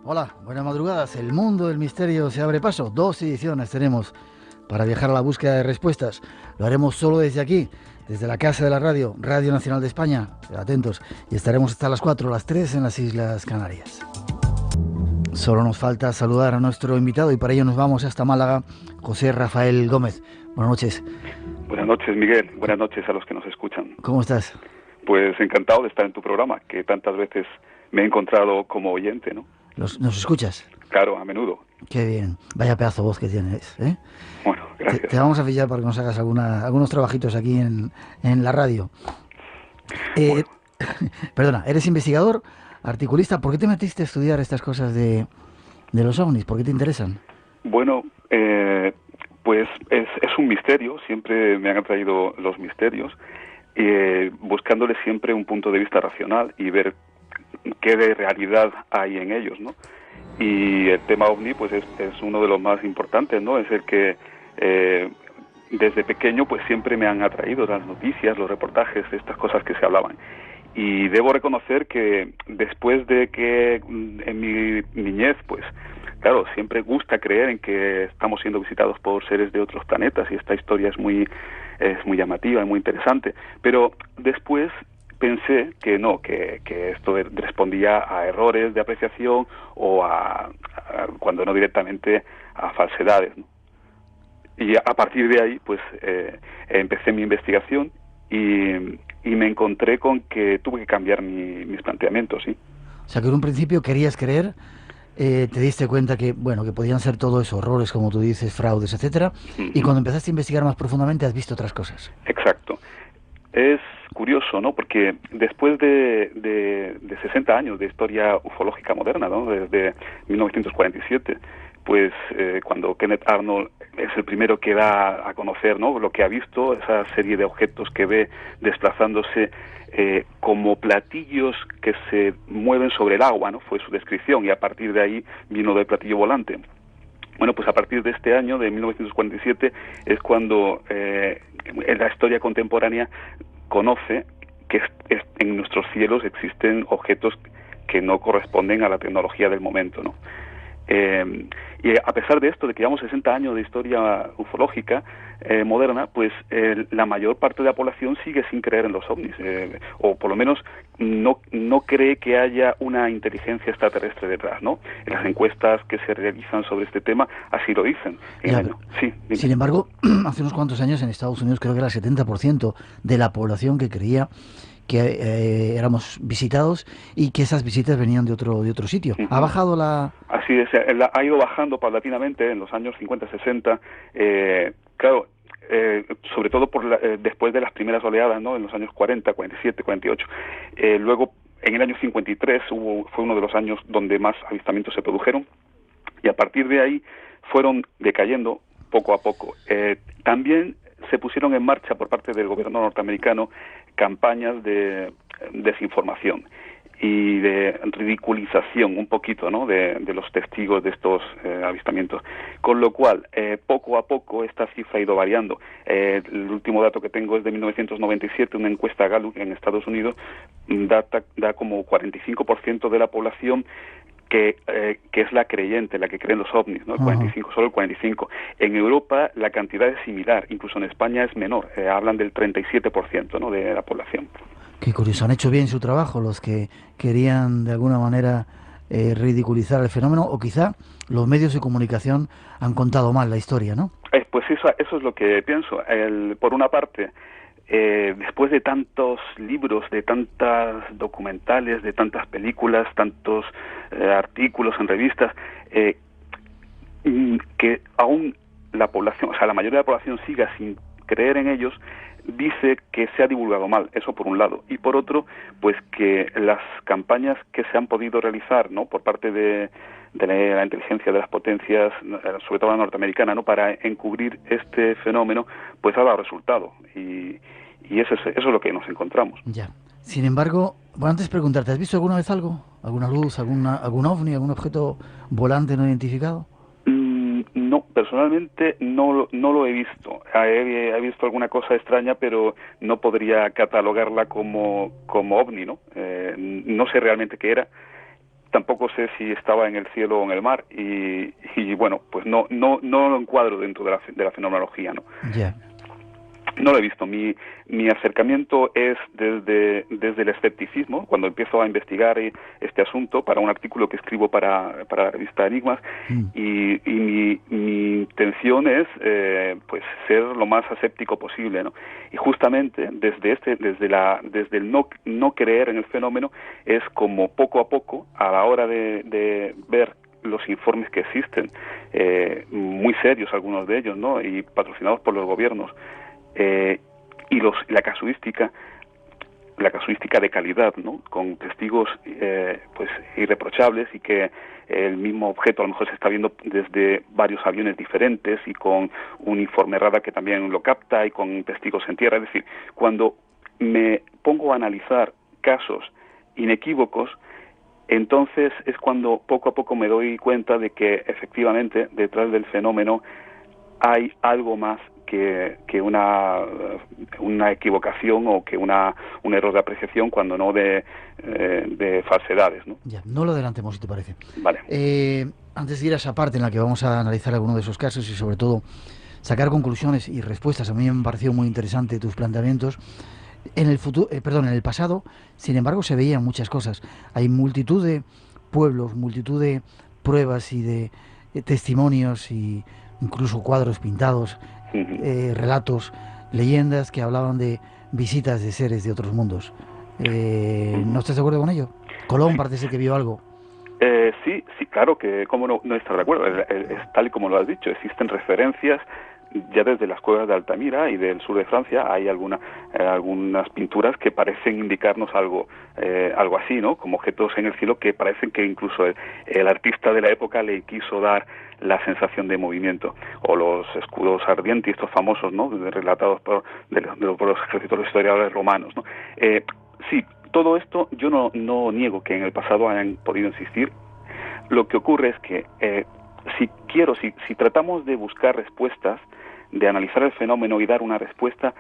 Hola, buenas madrugadas. El mundo del misterio se abre paso. 2 ediciones tenemos para viajar a la búsqueda de respuestas. Lo haremos solo desde aquí, desde la Casa de la Radio, Radio Nacional de España. Atentos. Y estaremos hasta las 4, las 3 en las Islas Canarias. Solo nos falta saludar a nuestro invitado y para ello nos vamos hasta Málaga, José Rafael Gómez. Buenas noches. Buenas noches, Miguel. Buenas noches a los que nos escuchan. ¿Cómo estás? Pues encantado de estar en tu programa, que tantas veces me he encontrado como oyente, ¿no? ¿Nos escuchas? Claro, a menudo. Qué bien. Vaya pedazo de voz que tienes, ¿eh? Bueno, gracias. Te vamos a fichar para que nos hagas algunos trabajitos aquí en la radio. Bueno. Perdona, ¿eres investigador, articulista? ¿Por qué te metiste a estudiar estas cosas de los ovnis? ¿Por qué te interesan? Bueno, pues es un misterio. Siempre me han atraído los misterios, buscándole siempre un punto de vista racional y ver qué de realidad hay en ellos, ¿no? Y el tema ovni pues es uno de los más importantes, ¿no? Es el que desde pequeño pues siempre me han atraído las noticias, los reportajes, estas cosas que se hablaban. Y debo reconocer que después de que en mi niñez pues claro, siempre gusta creer en que estamos siendo visitados por seres de otros planetas y esta historia es muy llamativa y muy interesante, pero después pensé que no, que esto respondía a errores de apreciación o cuando no directamente a falsedades, ¿no? Y a partir de ahí, pues empecé mi investigación y me encontré con que tuve que cambiar mis planteamientos, ¿sí? O sea, que en un principio querías creer, te diste cuenta que, bueno, que podían ser todo eso, errores, como tú dices, fraudes, etcétera, y cuando empezaste a investigar más profundamente has visto otras cosas. Exacto. Es curioso, ¿no? Porque después de 60 años de historia ufológica moderna, ¿no? Desde 1947, pues cuando Kenneth Arnold es el primero que da a conocer, ¿no?, lo que ha visto, esa serie de objetos que ve desplazándose como platillos que se mueven sobre el agua, ¿no? Fue su descripción y a partir de ahí vino del platillo volante. Bueno, pues a partir de este año, de 1947, es cuando en la historia contemporánea conoce que en nuestros cielos existen objetos que no corresponden a la tecnología del momento, ¿no? Y a pesar de esto, de que llevamos 60 años de historia ufológica moderna, pues la mayor parte de la población sigue sin creer en los ovnis, o por lo menos no cree que haya una inteligencia extraterrestre detrás, ¿no? En las encuestas que se realizan sobre este tema así lo dicen. Sí, sin embargo, hace unos cuantos años en Estados Unidos creo que era el 70% de la población que creía que éramos visitados y que esas visitas venían de otro sitio. ¿Ha bajado la...? Así es, ha ido bajando paulatinamente en los años 50-60, claro, sobre todo después de las primeras oleadas, ¿no?, en los años 40, 47, 48. Luego, en el año 53 fue uno de los años donde más avistamientos se produjeron y a partir de ahí fueron decayendo poco a poco. También se pusieron en marcha por parte del gobierno norteamericano campañas de desinformación y de ridiculización un poquito, ¿no?, de los testigos de estos avistamientos. Con lo cual, poco a poco esta cifra ha ido variando. El último dato que tengo es de 1997, una encuesta Gallup en Estados Unidos da como 45% de la población que es la creyente, la que cree en los ovnis, ¿no? El 45, solo el 45. En Europa la cantidad es similar, incluso en España es menor, hablan del 37%, ¿no?, de la población. Qué curioso, han hecho bien su trabajo los que querían de alguna manera ridiculizar el fenómeno, o quizá los medios de comunicación han contado mal la historia, ¿no? Pues eso es lo que pienso. Por una parte, después de tantos libros, de tantas documentales, de tantas películas, tantos artículos en revistas, que aún la población, o sea, la mayoría de la población siga sin creer en ellos, dice que se ha divulgado mal, eso por un lado, y por otro, pues que las campañas que se han podido realizar, ¿no?, por parte de la inteligencia de las potencias, sobre todo la norteamericana, ¿no?, para encubrir este fenómeno, pues ha dado resultado, y eso es lo que nos encontramos. Ya. Sin embargo, bueno, antes de preguntarte, ¿has visto alguna vez algo? ¿Alguna luz, algún ovni, algún objeto volante no identificado? No, personalmente no lo he visto. He visto alguna cosa extraña, pero no podría catalogarla como ovni, ¿no? No sé realmente qué era. tampoco sé si estaba en el cielo o en el mar, y bueno, pues no lo encuadro dentro de la fenomenología, ¿no? Ya. No lo he visto. Mi acercamiento es desde el escepticismo, cuando empiezo a investigar este asunto para un artículo que escribo para la revista Enigmas, y mi intención es pues ser lo más escéptico posible, ¿no? Y justamente desde el no creer en el fenómeno es como poco a poco, a la hora de ver los informes que existen, muy serios algunos de ellos, ¿no? Y patrocinados por los gobiernos, y la casuística de calidad, ¿no? Con testigos pues irreprochables, y que el mismo objeto a lo mejor se está viendo desde varios aviones diferentes, y con un informe radar que también lo capta, y con testigos en tierra. Es decir, cuando me pongo a analizar casos inequívocos, entonces es cuando poco a poco me doy cuenta de que efectivamente detrás del fenómeno hay algo más que una equivocación, o que un error de apreciación, cuando no de falsedades, ¿no? Ya, no lo adelantemos, si te parece. Vale. Antes de ir a esa parte en la que vamos a analizar alguno de esos casos y sobre todo sacar conclusiones y respuestas, a mí me han parecido muy interesantes tus planteamientos. En el pasado, sin embargo, se veían muchas cosas. Hay multitud de pueblos, multitud de pruebas y de testimonios, y incluso cuadros pintados, relatos, leyendas que hablaban de visitas de seres de otros mundos. ¿No estás de acuerdo con ello? Colón parece que vio algo. Sí, claro que cómo no estar de acuerdo. Es tal y como lo has dicho, existen referencias ya desde las cuevas de Altamira y del sur de Francia. Hay algunas pinturas que parecen indicarnos algo así, ¿no? Como objetos en el cielo que parecen que incluso el artista de la época le quiso dar la sensación de movimiento. O los escudos ardientes, estos famosos, ¿no? Relatados por los ejércitos, los historiadores romanos, ¿no? Sí, todo esto yo no niego que en el pasado hayan podido existir. Lo que ocurre es que si tratamos de buscar respuestas, de analizar el fenómeno y dar una respuesta,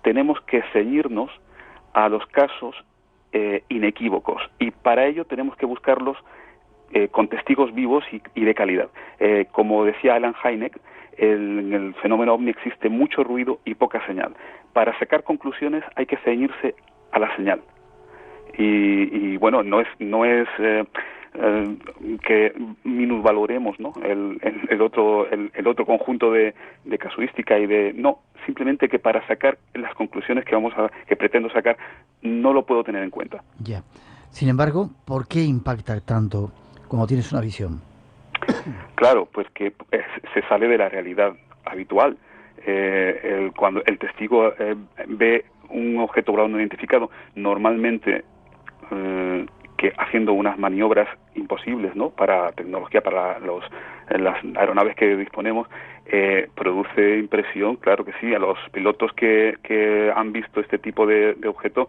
tenemos que ceñirnos a los casos inequívocos, y para ello tenemos que buscarlos con testigos vivos y de calidad. Como decía Alan Hynek, en el fenómeno OVNI existe mucho ruido y poca señal. Para sacar conclusiones hay que ceñirse a la señal. Y bueno, no es que minusvaloremos, ¿no? el otro conjunto de casuística no, simplemente que para sacar las conclusiones que pretendo sacar no lo puedo tener en cuenta. Ya. Sin embargo, ¿por qué impacta tanto cuando tienes una visión? Claro, pues que se sale de la realidad habitual. Cuando el testigo ve un objeto volador no identificado, normalmente que haciendo unas maniobras imposibles, ¿no? Para tecnología, para las aeronaves que disponemos, produce impresión, claro que sí. A los pilotos que han visto este tipo de objeto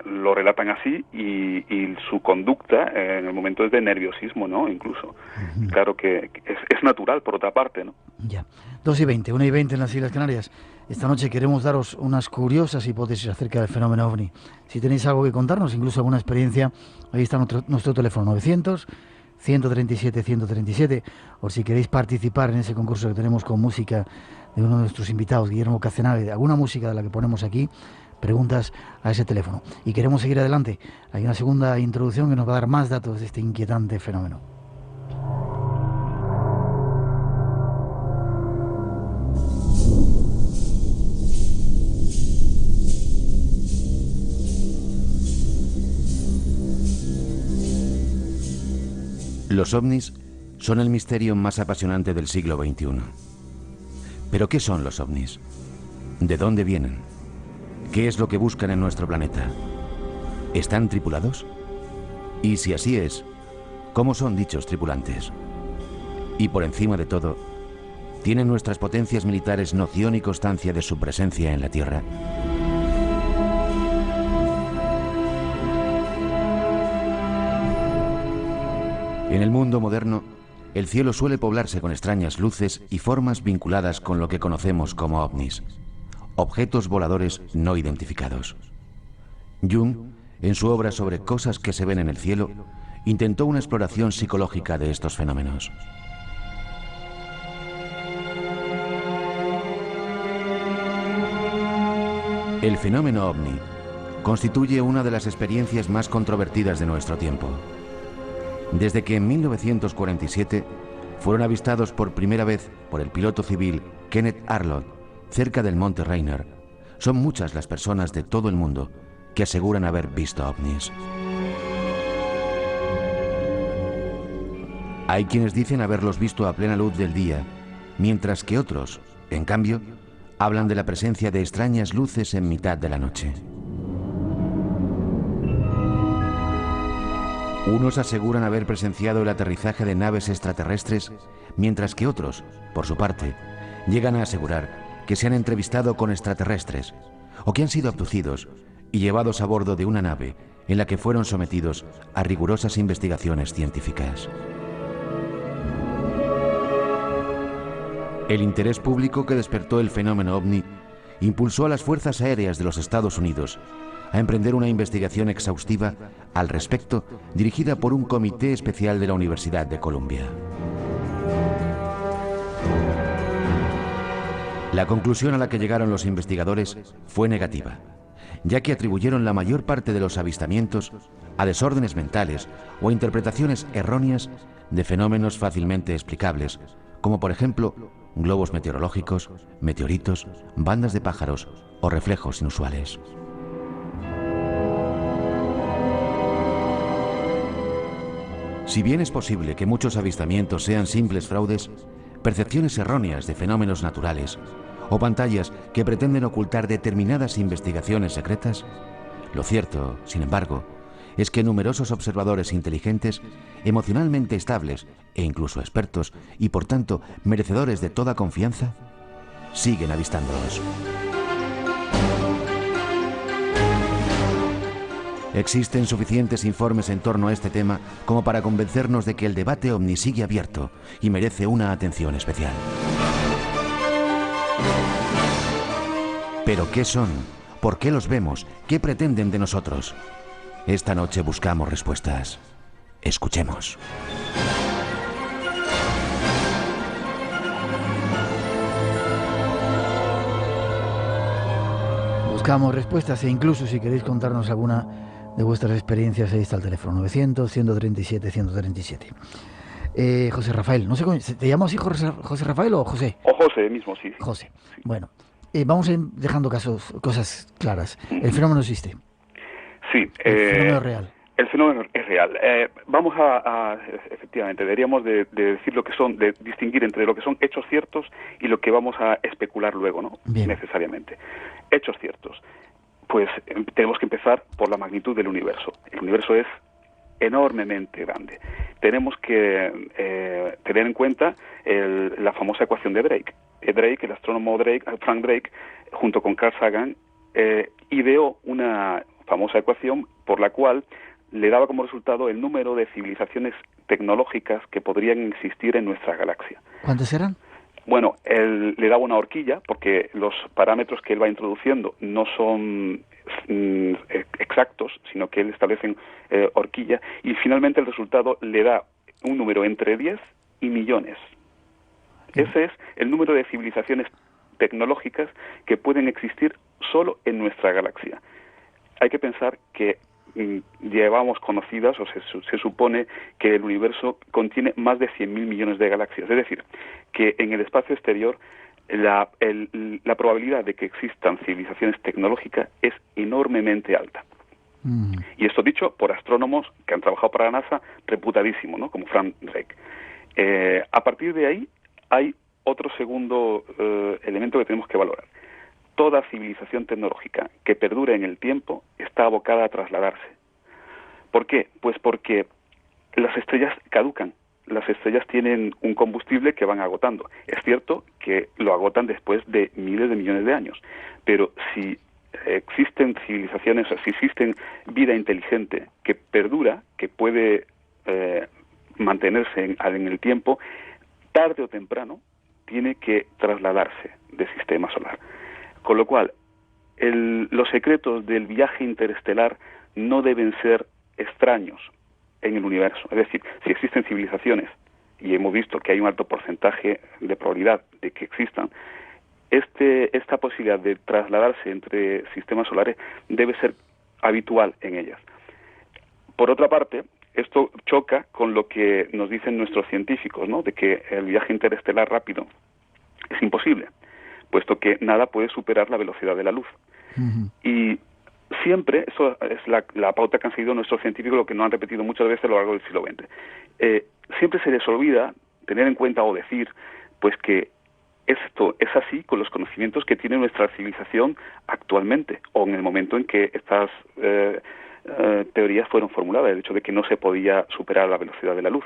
lo relatan así, y su conducta en el momento es de nerviosismo, ¿no? Incluso. Claro que es natural, por otra parte, ¿no? Ya. 2:20, 1:20 en las Islas Canarias. Esta noche queremos daros unas curiosas hipótesis acerca del fenómeno OVNI. Si tenéis algo que contarnos, incluso alguna experiencia, ahí está nuestro teléfono 900-137-137, o si queréis participar en ese concurso que tenemos con música de uno de nuestros invitados, Guillermo Cacenave, de alguna música de la que ponemos aquí, preguntas a ese teléfono. Y queremos seguir adelante. Hay una segunda introducción que nos va a dar más datos de este inquietante fenómeno. Los ovnis son el misterio más apasionante del siglo XXI. ¿Pero qué son los ovnis? ¿De dónde vienen? ¿Qué es lo que buscan en nuestro planeta? ¿Están tripulados? Y si así es, ¿cómo son dichos tripulantes? Y por encima de todo, ¿tienen nuestras potencias militares noción y constancia de su presencia en la Tierra? En el mundo moderno, el cielo suele poblarse con extrañas luces y formas vinculadas con lo que conocemos como ovnis, objetos voladores no identificados. Jung, en su obra sobre cosas que se ven en el cielo, intentó una exploración psicológica de estos fenómenos. El fenómeno ovni constituye una de las experiencias más controvertidas de nuestro tiempo. Desde que en 1947 fueron avistados por primera vez por el piloto civil Kenneth Arnold cerca del Monte Rainier, son muchas las personas de todo el mundo que aseguran haber visto ovnis. Hay quienes dicen haberlos visto a plena luz del día, mientras que otros, en cambio, hablan de la presencia de extrañas luces en mitad de la noche. Unos aseguran haber presenciado el aterrizaje de naves extraterrestres, mientras que otros, por su parte, llegan a asegurar que se han entrevistado con extraterrestres o que han sido abducidos y llevados a bordo de una nave en la que fueron sometidos a rigurosas investigaciones científicas. El interés público que despertó el fenómeno ovni impulsó a las fuerzas aéreas de los Estados Unidos a emprender una investigación exhaustiva al respecto, dirigida por un comité especial de la Universidad de Columbia. La conclusión a la que llegaron los investigadores fue negativa, ya que atribuyeron la mayor parte de los avistamientos a desórdenes mentales o interpretaciones erróneas de fenómenos fácilmente explicables, como por ejemplo globos meteorológicos, meteoritos, bandas de pájaros o reflejos inusuales. Si bien es posible que muchos avistamientos sean simples fraudes, percepciones erróneas de fenómenos naturales o pantallas que pretenden ocultar determinadas investigaciones secretas, lo cierto, sin embargo, es que numerosos observadores inteligentes, emocionalmente estables e incluso expertos, y por tanto merecedores de toda confianza, siguen avistándolos. Existen suficientes informes en torno a este tema como para convencernos de que el debate ovni sigue abierto y merece una atención especial. ¿Pero qué son? ¿Por qué los vemos? ¿Qué pretenden de nosotros? Esta noche buscamos respuestas. Escuchemos. Buscamos respuestas e incluso si queréis contarnos alguna de vuestras experiencias, ahí está el teléfono, 900-137-137. José Rafael, no sé, ¿te llamas José Rafael o José? O José mismo, sí. José. Bueno, vamos a ir dejando cosas claras. El fenómeno existe. Sí. El fenómeno es real. El fenómeno es real. Vamos efectivamente, deberíamos de decir lo que son, de distinguir entre lo que son hechos ciertos y lo que vamos a especular luego, ¿no? Bien. Necesariamente. Hechos ciertos. Pues tenemos que empezar por la magnitud del universo. El universo es enormemente grande. Tenemos que tener en cuenta la famosa ecuación de Drake. Drake, el astrónomo Frank Drake, junto con Carl Sagan, ideó una famosa ecuación por la cual le daba como resultado el número de civilizaciones tecnológicas que podrían existir en nuestra galaxia. ¿Cuántas eran? Bueno, él le daba una horquilla, porque los parámetros que él va introduciendo no son exactos, sino que él establece horquilla, y finalmente el resultado le da un número entre 10 y millones. Ese es el número de civilizaciones tecnológicas que pueden existir solo en nuestra galaxia. Hay que pensar que llevamos conocidas, o se supone que el universo contiene más de 100.000 millones de galaxias. Es decir, que en el espacio exterior la probabilidad de que existan civilizaciones tecnológicas es enormemente alta. Y esto dicho por astrónomos que han trabajado para la NASA, reputadísimos, ¿no? Como Frank Drake. A partir de ahí hay otro segundo elemento que tenemos que valorar. Toda civilización tecnológica que perdure en el tiempo está abocada a trasladarse. ¿Por qué? Pues porque las estrellas caducan. Las estrellas tienen un combustible que van agotando. Es cierto que lo agotan después de miles de millones de años, pero si existen civilizaciones, si existen vida inteligente que perdura, que puede mantenerse en el tiempo, tarde o temprano tiene que trasladarse del sistema solar. Con lo cual, los secretos del viaje interestelar no deben ser extraños. en el universo. Es decir, si existen civilizaciones, y hemos visto que hay un alto porcentaje de probabilidad de que existan, esta posibilidad de trasladarse entre sistemas solares debe ser habitual en ellas. Por otra parte, esto choca con lo que nos dicen nuestros científicos, ¿no?, de que el viaje interestelar rápido es imposible, puesto que nada puede superar la velocidad de la luz. Y siempre, eso es la pauta que han seguido nuestros científicos, lo que no han repetido muchas veces a lo largo del siglo XX. Siempre se les olvida tener en cuenta o decir, pues, que esto es así con los conocimientos que tiene nuestra civilización actualmente, o en el momento en que estas teorías fueron formuladas, el hecho de que no se podía superar la velocidad de la luz.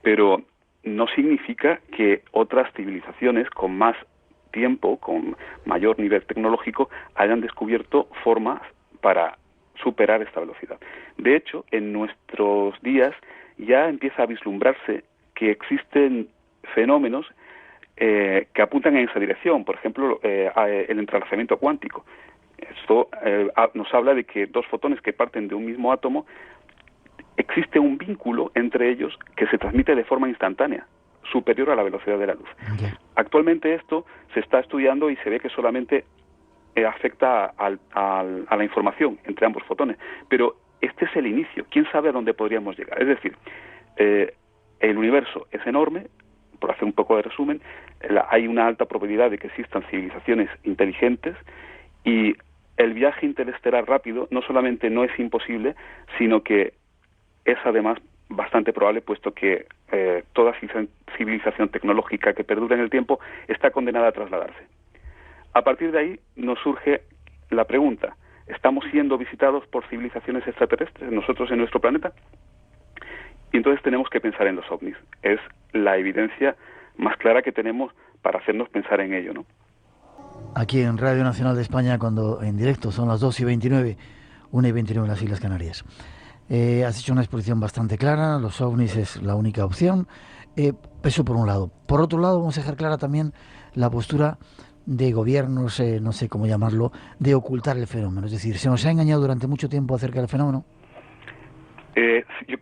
Pero no significa que otras civilizaciones con más tiempo, con mayor nivel tecnológico, hayan descubierto formas para superar esta velocidad. De hecho, en nuestros días ya empieza a vislumbrarse que existen fenómenos que apuntan en esa dirección. Por ejemplo, el entrelazamiento cuántico. Esto nos habla de que dos fotones que parten de un mismo átomo, existe un vínculo entre ellos que se transmite de forma instantánea, superior a la velocidad de la luz. Actualmente esto se está estudiando y se ve que solamente afecta a la información entre ambos fotones, pero este es el inicio. ¿Quién sabe a dónde podríamos llegar? Es decir, el universo es enorme. Por hacer un poco de resumen, hay una alta probabilidad de que existan civilizaciones inteligentes, y el viaje interestelar rápido no solamente no es imposible, sino que es además bastante probable, puesto que toda civilización tecnológica que perdura en el tiempo está condenada a trasladarse. A partir de ahí nos surge la pregunta: ¿estamos siendo visitados por civilizaciones extraterrestres nosotros en nuestro planeta? Y entonces tenemos que pensar en los ovnis. Es la evidencia más clara que tenemos para hacernos pensar en ello, ¿no? Aquí en Radio Nacional de España, cuando en directo son las 2:29, 1:29 en las Islas Canarias. Has hecho una exposición bastante clara, los ovnis es la única opción. Eso por un lado. Por otro lado, vamos a dejar clara también la postura de gobiernos, no sé cómo llamarlo, de ocultar el fenómeno. Es decir, ¿se nos ha engañado durante mucho tiempo acerca del fenómeno?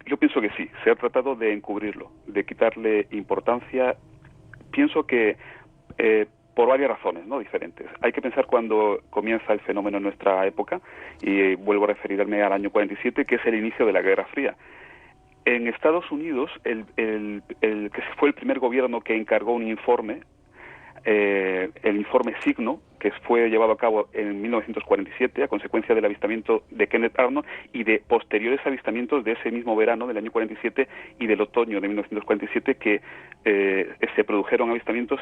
Yo pienso que sí, se ha tratado de encubrirlo, de quitarle importancia. Pienso que por varias razones, ¿no?, diferentes. Hay que pensar cuando comienza el fenómeno en nuestra época, y vuelvo a referirme al año 47, que es el inicio de la Guerra Fría. En Estados Unidos, el que fue el primer gobierno que encargó un informe, el informe Signo, que fue llevado a cabo en 1947 a consecuencia del avistamiento de Kenneth Arnold y de posteriores avistamientos de ese mismo verano del año 47 y del otoño de 1947, que se produjeron avistamientos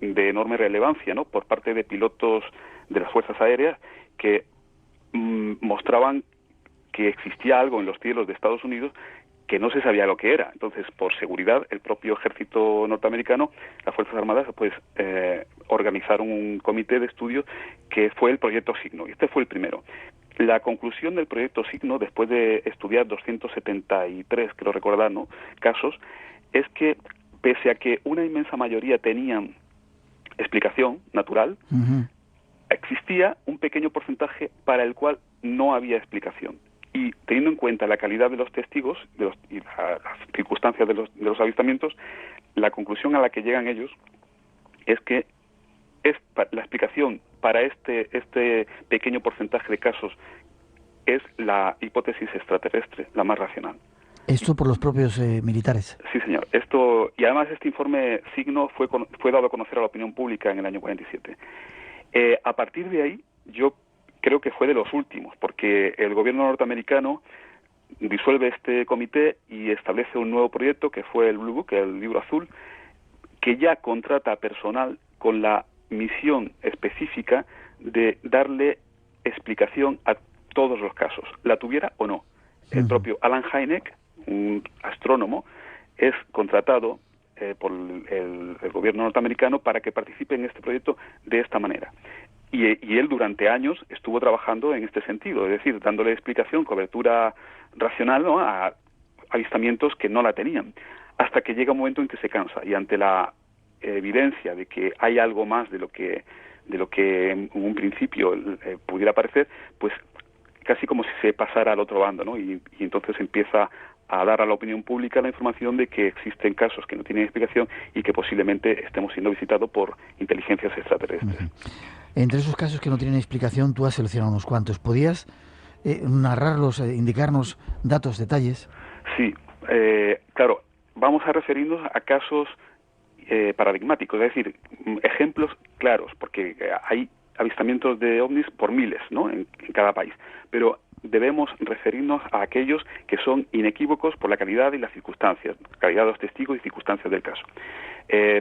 de enorme relevancia, ¿no?, por parte de pilotos de las fuerzas aéreas que mostraban que existía algo en los cielos de Estados Unidos que no se sabía lo que era. Entonces, por seguridad, el propio ejército norteamericano, las Fuerzas Armadas, pues organizaron un comité de estudio que fue el Proyecto Signo. Y este fue el primero. La conclusión del Proyecto Signo, después de estudiar 273, creo recordar, ¿no?, casos, es que pese a que una inmensa mayoría tenían explicación natural, existía un pequeño porcentaje para el cual no había explicación. Y teniendo en cuenta la calidad de los testigos y las circunstancias de los avistamientos, la conclusión a la que llegan ellos es que la explicación para este pequeño porcentaje de casos es la hipótesis extraterrestre, la más racional. ¿Esto por los propios militares? Sí, señor. Y además este informe Signo fue dado a conocer a la opinión pública en el año 47. A partir de ahí, yo creo que fue de los últimos, porque el gobierno norteamericano disuelve este comité y establece un nuevo proyecto que fue el Blue Book, el libro azul, que ya contrata personal con la misión específica de darle explicación a todos los casos, la tuviera o no. El propio Alan Hynek, un astrónomo, es contratado por el gobierno norteamericano para que participe en este proyecto de esta manera. Y él durante años estuvo trabajando en este sentido, es decir, dándole explicación, cobertura racional, ¿no?, a avistamientos que no la tenían, hasta que llega un momento en que se cansa, y ante la evidencia de que hay algo más de lo que en un principio pudiera parecer, pues casi como si se pasara al otro bando, ¿no?, y entonces empieza a dar a la opinión pública la información de que existen casos que no tienen explicación y que posiblemente estemos siendo visitados por inteligencias extraterrestres. Entre esos casos que no tienen explicación, tú has seleccionado unos cuantos. ¿Podías narrarlos, indicarnos datos, detalles? Sí, claro, vamos a referirnos a casos paradigmáticos, es decir, ejemplos claros, porque hay avistamientos de ovnis por miles, ¿no?, en cada país, pero debemos referirnos a aquellos que son inequívocos por la calidad y las circunstancias, calidad de los testigos y circunstancias del caso.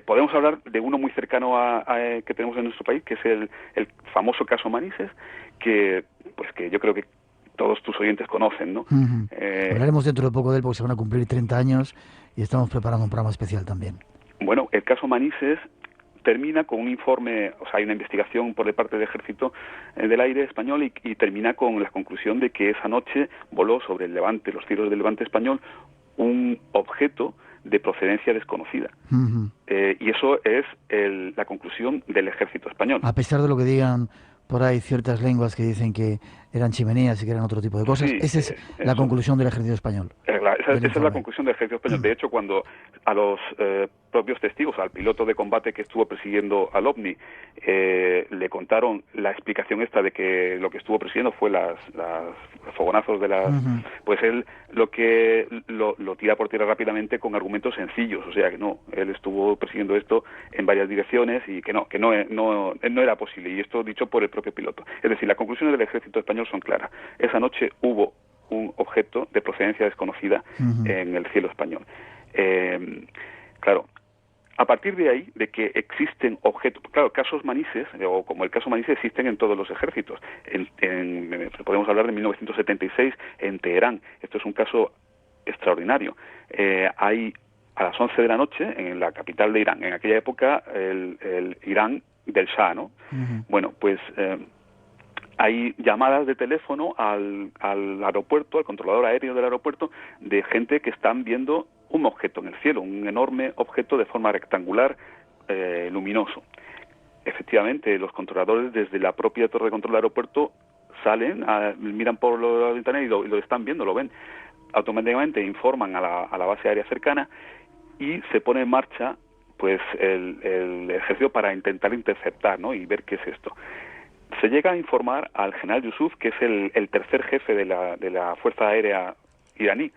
Podemos hablar de uno muy cercano que tenemos en nuestro país, que es el famoso caso Manises, que yo creo que todos tus oyentes conocen, ¿no? Hablaremos dentro de poco de él porque se van a cumplir 30 años y estamos preparando un programa especial también. Bueno, el caso Manises termina con un informe, o sea, hay una investigación por parte del Ejército del Aire español y termina con la conclusión de que esa noche voló sobre el Levante, los cielos del Levante español, un objeto de procedencia desconocida. Y eso es la conclusión del Ejército español. A pesar de lo que digan por ahí ciertas lenguas que dicen que eran chimeneas y que eran otro tipo de cosas, sí, esa es la conclusión del Ejército español. Esa es la conclusión del Ejército español. De hecho, cuando a los propios testigos, al piloto de combate que estuvo persiguiendo al OVNI, le contaron la explicación esta de que lo que estuvo persiguiendo fue los fogonazos de las... Pues él lo tira por tierra rápidamente con argumentos sencillos, o sea que no, él estuvo persiguiendo esto en varias direcciones y que no era posible, y esto dicho por el propio piloto. Es decir, las conclusiones del Ejército español son claras. Esa noche hubo un objeto de procedencia desconocida en el cielo español. Claro, a partir de ahí, de que existen objetos, claro, casos Manises, o como el caso Manises, existen en todos los ejércitos. Podemos hablar de 1976 en Teherán. Esto es un caso extraordinario. Hay a las 11 de la noche en la capital de Irán, en aquella época el Irán del Shah, ¿no? Bueno, pues hay llamadas de teléfono al aeropuerto, al controlador aéreo del aeropuerto, de gente que están viendo un objeto en el cielo, un enorme objeto de forma rectangular, luminoso. Efectivamente, los controladores desde la propia torre de control del aeropuerto salen, miran por la ventana y lo están viendo, lo ven. Automáticamente informan a la base aérea cercana y se pone en marcha pues el ejército para intentar interceptar, ¿no?, y ver qué es esto. Se llega a informar al general Yusuf, que es el tercer jefe de la Fuerza Aérea iraní,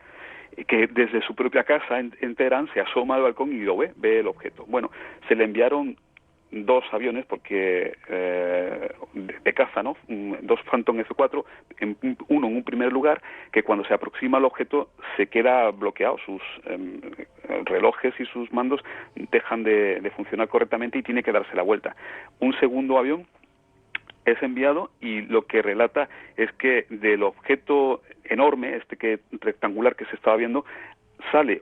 que desde su propia casa en Teherán se asoma al balcón y lo ve el objeto. Bueno, se le enviaron 2 aviones porque de caza, ¿no?, 2 Phantom F-4, uno en un primer lugar, que cuando se aproxima al objeto se queda bloqueado, sus relojes y sus mandos dejan de funcionar correctamente y tiene que darse la vuelta. Un segundo avión es enviado y lo que relata es que del objeto enorme, rectangular que se estaba viendo, sale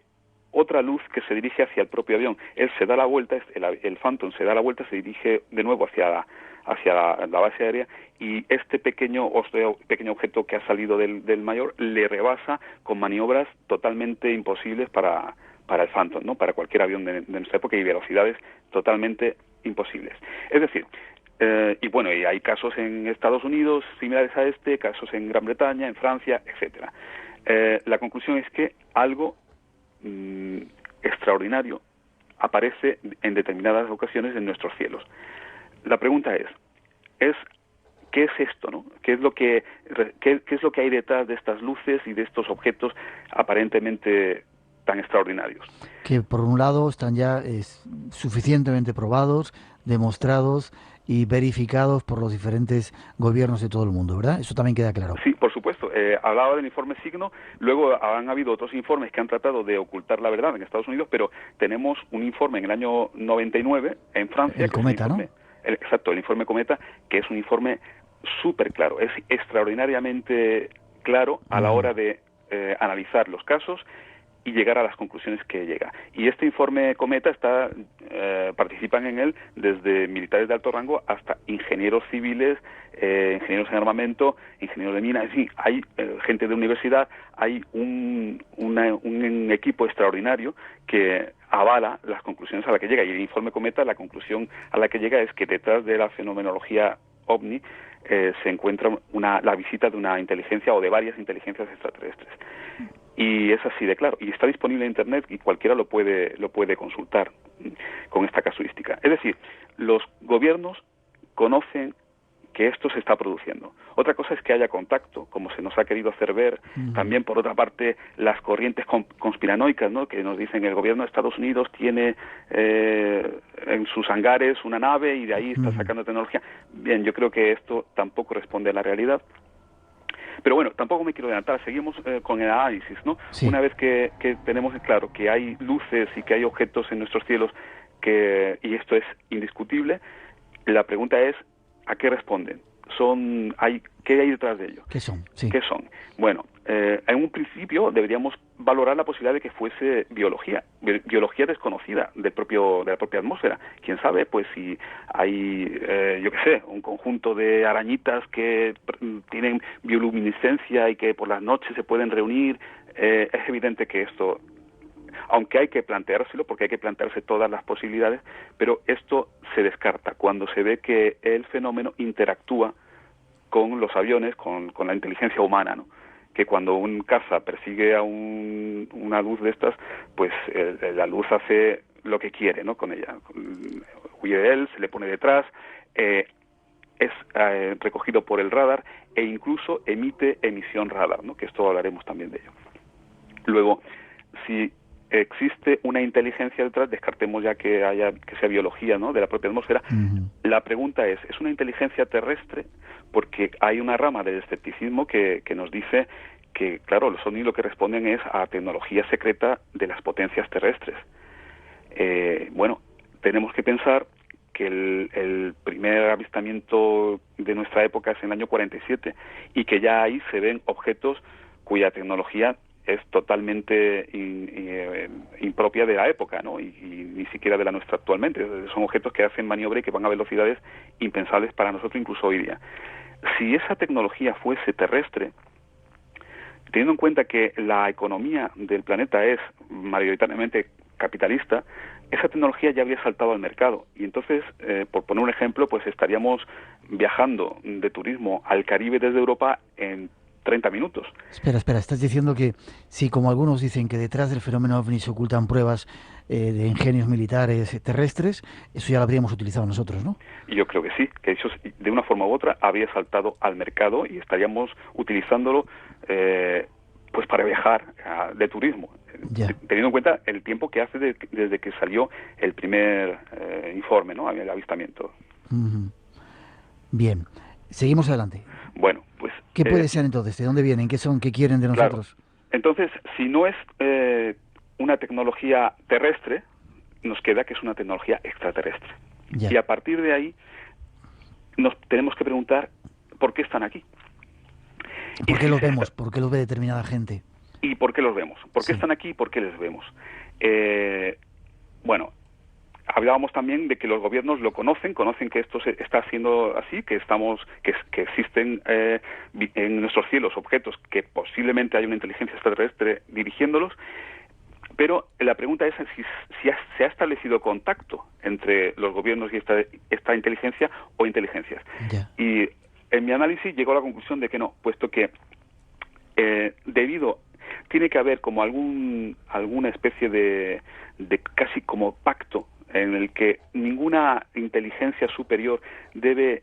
otra luz que se dirige hacia el propio avión. Él se da la vuelta, el Phantom se da la vuelta, se dirige de nuevo hacia la base aérea, y este pequeño objeto que ha salido del mayor le rebasa con maniobras totalmente imposibles para el Phantom, ¿no?, para cualquier avión de nuestra época, y velocidades totalmente imposibles. Es decir, y hay casos en Estados Unidos similares a casos en Gran Bretaña, en Francia, etcétera. La conclusión es que algo extraordinario aparece en determinadas ocasiones en nuestros cielos. La pregunta es ¿qué es esto, no? ¿Qué es lo que hay detrás de estas luces y de estos objetos aparentemente tan extraordinarios? Que por un lado están ya suficientemente probados, demostrados y verificados por los diferentes gobiernos de todo el mundo, ¿verdad? Eso también queda claro. Sí, por supuesto. Hablaba del informe Signo, luego han habido otros informes que han tratado de ocultar la verdad en Estados Unidos, pero tenemos un informe en el año 99 en Francia. El Cometa, ¿no? Exacto, el informe Cometa, que es un informe súper claro, es extraordinariamente claro a la hora de analizar los casos y llegar a las conclusiones que llega. Y este informe Cometa participan en él desde militares de alto rango hasta ingenieros civiles, ingenieros en armamento, ingenieros de minas, en fin, hay gente de universidad, hay un equipo extraordinario que avala las conclusiones a las que llega. Y el informe Cometa, la conclusión a la que llega es que detrás de la fenomenología OVNI se encuentra la visita de una inteligencia o de varias inteligencias extraterrestres. Y es así de claro, y está disponible en Internet y cualquiera lo puede consultar con esta casuística. Es decir, los gobiernos conocen que esto se está produciendo. Otra cosa es que haya contacto, como se nos ha querido hacer ver. También, por otra parte, las corrientes conspiranoicas, ¿no?, que nos dicen que el gobierno de Estados Unidos tiene en sus hangares una nave y de ahí está sacando tecnología. Bien, yo creo que esto tampoco responde a la realidad. Pero bueno, tampoco me quiero adelantar, seguimos con el análisis, ¿no? Sí. Una vez que tenemos claro que hay luces y que hay objetos en nuestros cielos, y esto es indiscutible, la pregunta es, ¿a qué responden? ¿Qué hay detrás de ello? ¿Qué son? Sí. ¿Qué son? Bueno, en un principio deberíamos valorar la posibilidad de que fuese biología desconocida de la propia atmósfera. Quién sabe, pues si hay, yo qué sé, un conjunto de arañitas que tienen bioluminiscencia y que por las noches se pueden reunir. Es evidente que esto, aunque hay que planteárselo, porque hay que plantearse todas las posibilidades, pero esto se descarta cuando se ve que el fenómeno interactúa con los aviones, con la inteligencia humana, ¿no? Que cuando un caza persigue a una luz de estas, pues la luz hace lo que quiere, ¿no?, con ella. Huye de él, se le pone detrás, es recogido por el radar e incluso emite emisión radar, ¿no?, que esto hablaremos también de ello. Luego, si existe una inteligencia detrás, descartemos ya que sea biología, ¿no?, de la propia atmósfera. La pregunta es una inteligencia terrestre? Porque hay una rama del escepticismo que nos dice que, claro, los ovnis lo que responden es a tecnología secreta de las potencias terrestres. Bueno, tenemos que pensar que el primer avistamiento de nuestra época es en el año 47 y que ya ahí se ven objetos cuya tecnología es totalmente impropia de la época, ¿no? Y ni siquiera de la nuestra actualmente. Son objetos que hacen maniobra y que van a velocidades impensables para nosotros incluso hoy día. Si esa tecnología fuese terrestre, teniendo en cuenta que la economía del planeta es mayoritariamente capitalista, esa tecnología ya habría saltado al mercado. Y entonces, por poner un ejemplo, pues estaríamos viajando de turismo al Caribe desde Europa en 30 minutos. Espera, estás diciendo que sí, como algunos dicen que detrás del fenómeno OVNI se ocultan pruebas de ingenios militares terrestres, eso ya lo habríamos utilizado nosotros, ¿no? Y yo creo que sí, que eso de una forma u otra habría saltado al mercado y estaríamos utilizándolo pues para viajar de turismo, teniendo en cuenta el tiempo que hace desde que salió el primer informe, ¿no?, el avistamiento. Bien, seguimos adelante. Bueno, pues... ¿Qué puede ser entonces? ¿De dónde vienen? ¿Qué son? ¿Qué quieren de nosotros? Claro. Entonces, si no es una tecnología terrestre, nos queda que es una tecnología extraterrestre. Y a partir de ahí nos tenemos que preguntar ¿por qué están aquí? ¿Por qué los vemos? ¿Por qué los ve determinada gente? ¿Y por qué los vemos? ¿Por qué están aquí y por qué les vemos? Bueno, hablábamos también de que los gobiernos lo conocen que esto se está haciendo así, que existen en nuestros cielos objetos que posiblemente hay una inteligencia extraterrestre dirigiéndolos, pero la pregunta es si se ha establecido contacto entre los gobiernos y esta inteligencia o inteligencias. Y en mi análisis llegó a la conclusión de que no, puesto que tiene que haber como alguna especie de casi como pacto en el que ninguna inteligencia superior debe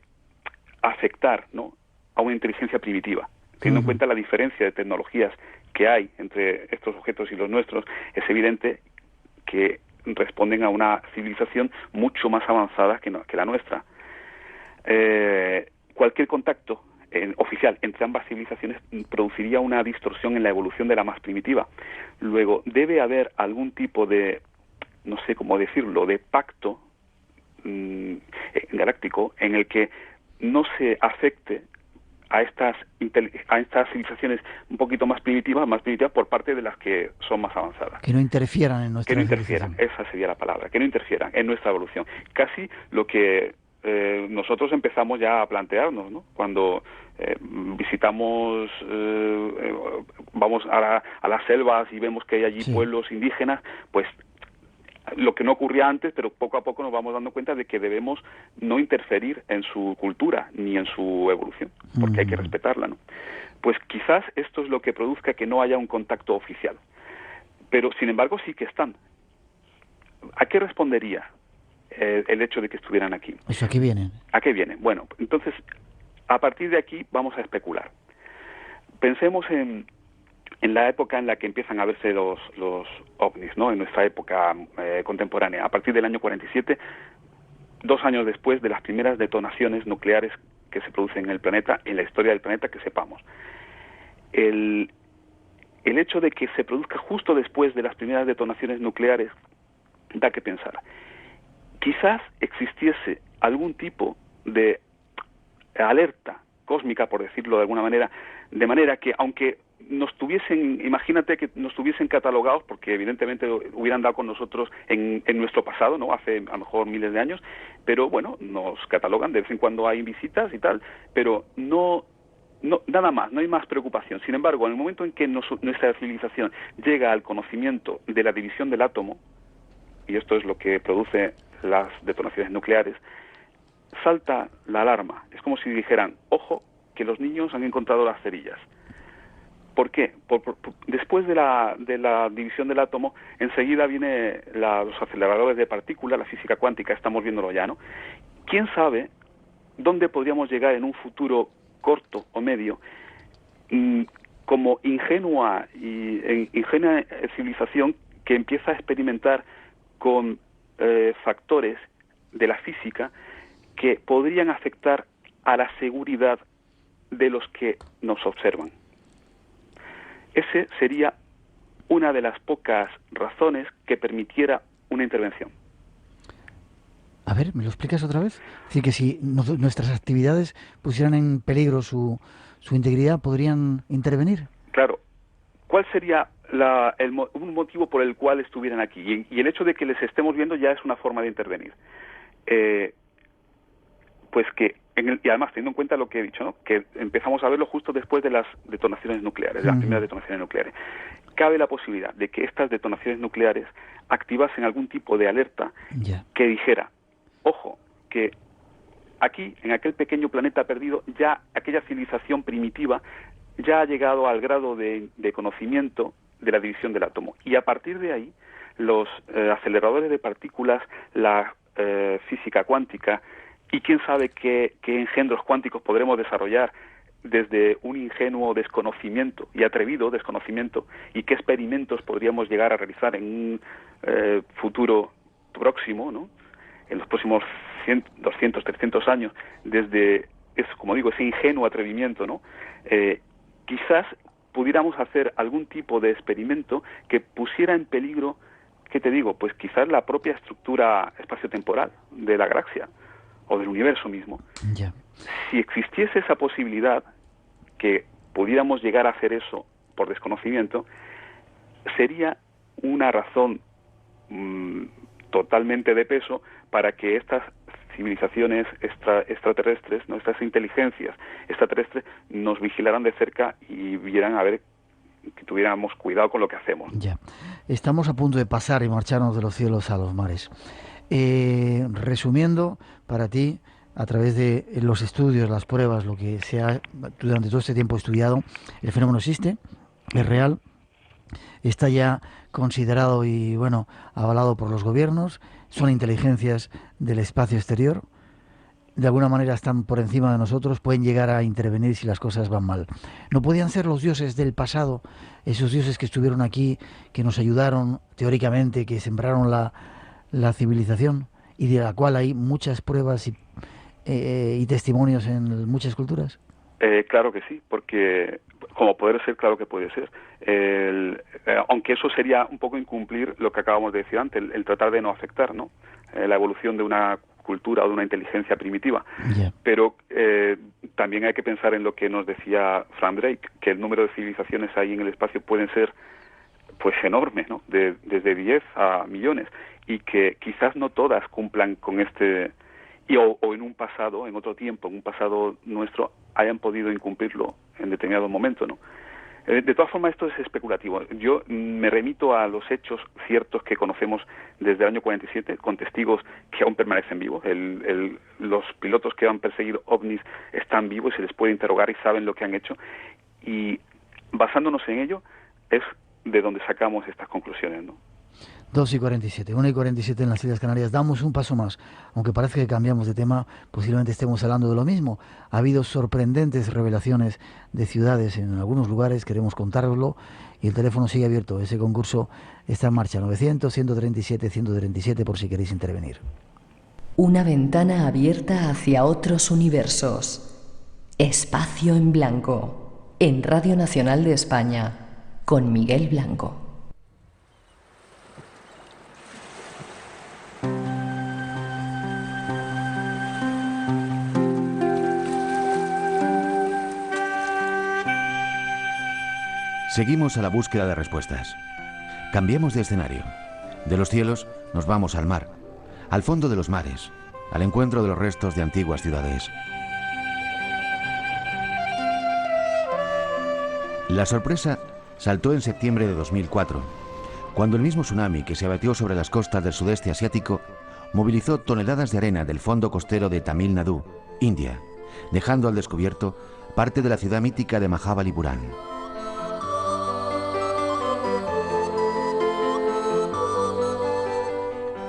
afectar, ¿no?, a una inteligencia primitiva. Teniendo en cuenta la diferencia de tecnologías que hay entre estos objetos y los nuestros, es evidente que responden a una civilización mucho más avanzada que la nuestra. Cualquier contacto oficial entre ambas civilizaciones produciría una distorsión en la evolución de la más primitiva. Luego, debe haber algún tipo de, no sé cómo decirlo, de pacto galáctico en el que no se afecte a estas civilizaciones un poquito más primitivas por parte de las que son más avanzadas. Que no interfieran en nuestra evolución. Que no interfieran, esa sería la palabra, que no interfieran en nuestra evolución. Casi lo que nosotros empezamos ya a plantearnos, ¿no?, cuando visitamos, vamos a las selvas y vemos que hay allí pueblos indígenas, pues lo que no ocurría antes, pero poco a poco nos vamos dando cuenta de que debemos no interferir en su cultura ni en su evolución, porque hay que respetarla, ¿no? Pues quizás esto es lo que produzca que no haya un contacto oficial. Pero, sin embargo, sí que están. ¿A qué respondería el hecho de que estuvieran aquí? ¿Eso a qué vienen? ¿A qué vienen? Bueno, entonces, a partir de aquí vamos a especular. Pensemos en la época en la que empiezan a verse los ovnis, ¿no? En nuestra época contemporánea, a partir del año 47, 2 años después de las primeras detonaciones nucleares que se producen en el planeta, en la historia del planeta que sepamos. El hecho de que se produzca justo después de las primeras detonaciones nucleares da que pensar. Quizás existiese algún tipo de alerta cósmica, por decirlo de alguna manera, de manera que aunque nos tuviesen, imagínate que nos tuviesen catalogados, porque evidentemente hubieran dado con nosotros en nuestro pasado, ¿no? Hace a lo mejor miles de años, pero bueno, nos catalogan, de vez en cuando hay visitas y tal, pero no nada más, no hay más preocupación. Sin embargo, en el momento en que nuestra civilización llega al conocimiento de la división del átomo, y esto es lo que produce las detonaciones nucleares, salta la alarma. Es como si dijeran, ojo, que los niños han encontrado las cerillas. ¿Por qué? Después de la división del átomo, enseguida viene los aceleradores de partículas, la física cuántica, estamos viéndolo ya, ¿no? ¿Quién sabe dónde podríamos llegar en un futuro corto o medio como ingenua civilización que empieza a experimentar con factores de la física que podrían afectar a la seguridad de los que nos observan? Ese sería una de las pocas razones que permitiera una intervención. A ver, ¿me lo explicas otra vez? Es decir, que si nuestras actividades pusieran en peligro su integridad, ¿podrían intervenir? Claro. ¿Cuál sería un motivo por el cual estuvieran aquí? Y el hecho de que les estemos viendo ya es una forma de intervenir. Pues que, y además teniendo en cuenta lo que he dicho, ¿no? Que empezamos a verlo justo después de las detonaciones nucleares, de las primeras detonaciones nucleares. Cabe la posibilidad de que estas detonaciones nucleares activasen algún tipo de alerta que dijera, ojo, que aquí, en aquel pequeño planeta perdido, ya aquella civilización primitiva ya ha llegado al grado de conocimiento de la división del átomo. Y a partir de ahí, los aceleradores de partículas, la física cuántica, y quién sabe qué engendros cuánticos podremos desarrollar desde un ingenuo desconocimiento y atrevido desconocimiento, y qué experimentos podríamos llegar a realizar en un futuro próximo, ¿no? En los próximos 100, 200, 300 años, desde, como digo, ese ingenuo atrevimiento, ¿no? Quizás pudiéramos hacer algún tipo de experimento que pusiera en peligro, ¿qué te digo? Pues quizás la propia estructura espaciotemporal de la galaxia o del universo mismo. Si existiese esa posibilidad, que pudiéramos llegar a hacer eso por desconocimiento, sería una razón totalmente de peso para que estas civilizaciones extraterrestres, nuestras inteligencias extraterrestres, nos vigilaran de cerca y vieran a ver que tuviéramos cuidado con lo que hacemos. Ya. Estamos a punto de pasar y marcharnos de los cielos a los mares. Resumiendo, para ti, a través de los estudios, las pruebas, lo que se ha durante todo este tiempo estudiado, el fenómeno existe, es real, está ya considerado y, bueno, avalado por los gobiernos, son inteligencias del espacio exterior, de alguna manera están por encima de nosotros, pueden llegar a intervenir si las cosas van mal. ¿No podían ser los dioses del pasado, esos dioses que estuvieron aquí, que nos ayudaron teóricamente, que sembraron la civilización y de la cual hay muchas pruebas y testimonios en muchas culturas? Claro que sí, porque como poder ser, claro que puede ser. Aunque eso sería un poco incumplir lo que acabamos de decir antes, el tratar de no afectar, ¿no? La evolución de una cultura o de una inteligencia primitiva. Pero también hay que pensar en lo que nos decía Frank Drake, que el número de civilizaciones ahí en el espacio pueden ser pues enormes, ¿no? Desde 10 a millones, y que quizás no todas cumplan con este, o en un pasado, en otro tiempo, en un pasado nuestro, hayan podido incumplirlo en determinado momento, ¿no? De todas formas, esto es especulativo. Yo me remito a los hechos ciertos que conocemos desde el año 47, con testigos que aún permanecen vivos. Los pilotos que han perseguido ovnis están vivos y se les puede interrogar y saben lo que han hecho. Y basándonos en ello, es de donde sacamos estas conclusiones, ¿no? 2:47, 1:47 en las Islas Canarias. Damos un paso más. Aunque parece que cambiamos de tema, posiblemente estemos hablando de lo mismo. Ha habido sorprendentes revelaciones de ciudades en algunos lugares, queremos contároslo, y el teléfono sigue abierto. Ese concurso está en marcha, 900-137-137, por si queréis intervenir. Una ventana abierta hacia otros universos. Espacio en Blanco, en Radio Nacional de España, con Miguel Blanco. Seguimos a la búsqueda de respuestas. Cambiemos de escenario. De los cielos nos vamos al mar, al fondo de los mares, al encuentro de los restos de antiguas ciudades. La sorpresa saltó en septiembre de 2004, cuando el mismo tsunami que se abatió sobre las costas del sudeste asiático movilizó toneladas de arena del fondo costero de Tamil Nadu, India, dejando al descubierto parte de la ciudad mítica de Mahabalipuram.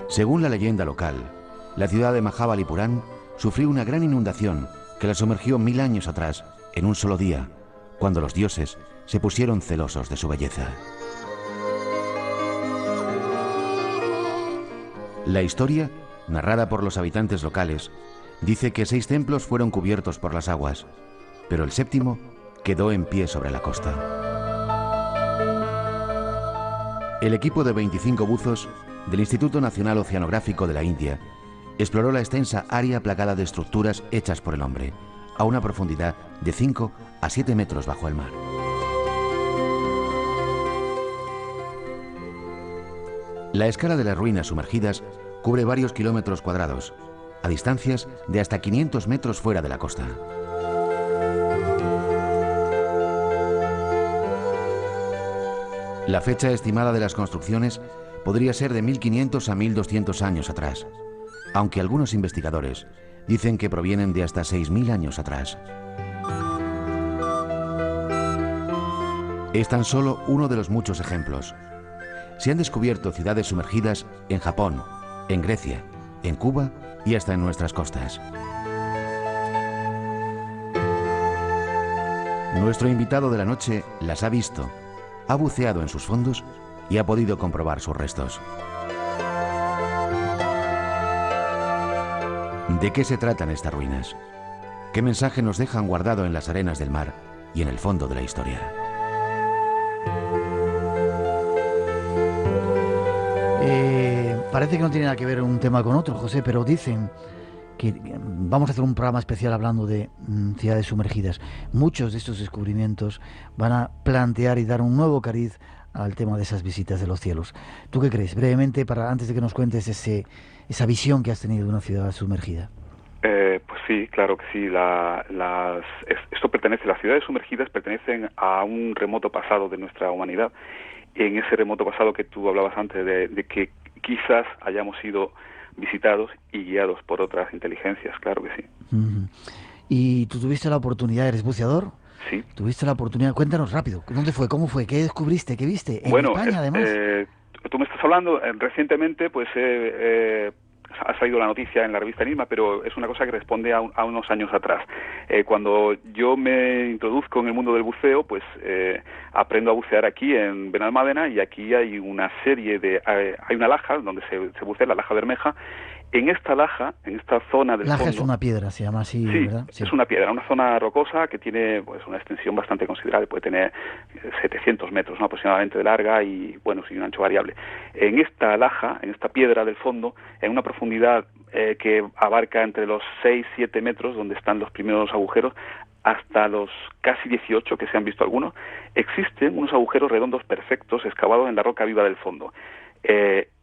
Según la leyenda local, la ciudad de Mahabalipuram sufrió una gran inundación que la sumergió 1000 años atrás, en un solo día, cuando los dioses se pusieron celosos de su belleza. La historia, narrada por los habitantes locales, dice que 6 templos fueron cubiertos por las aguas, pero el 7º quedó en pie sobre la costa. El equipo de 25 buzos del Instituto Nacional Oceanográfico de la India exploró la extensa área plagada de estructuras hechas por el hombre, a una profundidad de 5 a 7 metros bajo el mar. La escala de las ruinas sumergidas cubre varios kilómetros cuadrados, a distancias de hasta 500 metros fuera de la costa. La fecha estimada de las construcciones podría ser de 1500 a 1200 años atrás, aunque algunos investigadores dicen que provienen de hasta 6000 años atrás. Es tan solo uno de los muchos ejemplos. Se han descubierto ciudades sumergidas en Japón, en Grecia, en Cuba y hasta en nuestras costas. Nuestro invitado de la noche las ha visto, ha buceado en sus fondos y ha podido comprobar sus restos. ¿De qué se tratan estas ruinas? ¿Qué mensaje nos dejan guardado en las arenas del mar y en el fondo de la historia? Parece que no tiene nada que ver un tema con otro, José, pero dicen que vamos a hacer un programa especial hablando de ciudades sumergidas. Muchos de estos descubrimientos van a plantear y dar un nuevo cariz al tema de esas visitas de los cielos. ¿Tú qué crees? Brevemente, antes de que nos cuentes esa visión que has tenido de una ciudad sumergida. Pues sí, claro que sí. Las ciudades sumergidas pertenecen a un remoto pasado de nuestra humanidad. En ese remoto pasado que tú hablabas antes de que quizás hayamos sido visitados y guiados por otras inteligencias, claro que sí. Uh-huh. ¿Y tú tuviste la oportunidad, eres buceador? Sí. ¿Tuviste la oportunidad? Cuéntanos rápido, ¿dónde fue? ¿Cómo fue? ¿Qué descubriste? ¿Qué viste? En España, además. Tú me estás hablando, recientemente, pues ha salido la noticia en la revista Enigma, pero es una cosa que responde a unos años atrás. Cuando yo me introduzco en el mundo del buceo, pues aprendo a bucear aquí en Benalmádena, y aquí hay una serie de... hay una laja donde se bucea, la laja Bermeja. En esta laja, en esta zona del laja fondo... es una piedra, se llama así, sí, ¿verdad? Sí, es una piedra, una zona rocosa que tiene pues una extensión bastante considerable, puede tener 700 metros, ¿no?, aproximadamente de larga y, bueno, sin un ancho variable. En esta laja, en esta piedra del fondo, en una profundidad que abarca entre los 6-7 metros, donde están los primeros agujeros, hasta los casi 18, que se han visto algunos, existen unos agujeros redondos perfectos excavados en la roca viva del fondo.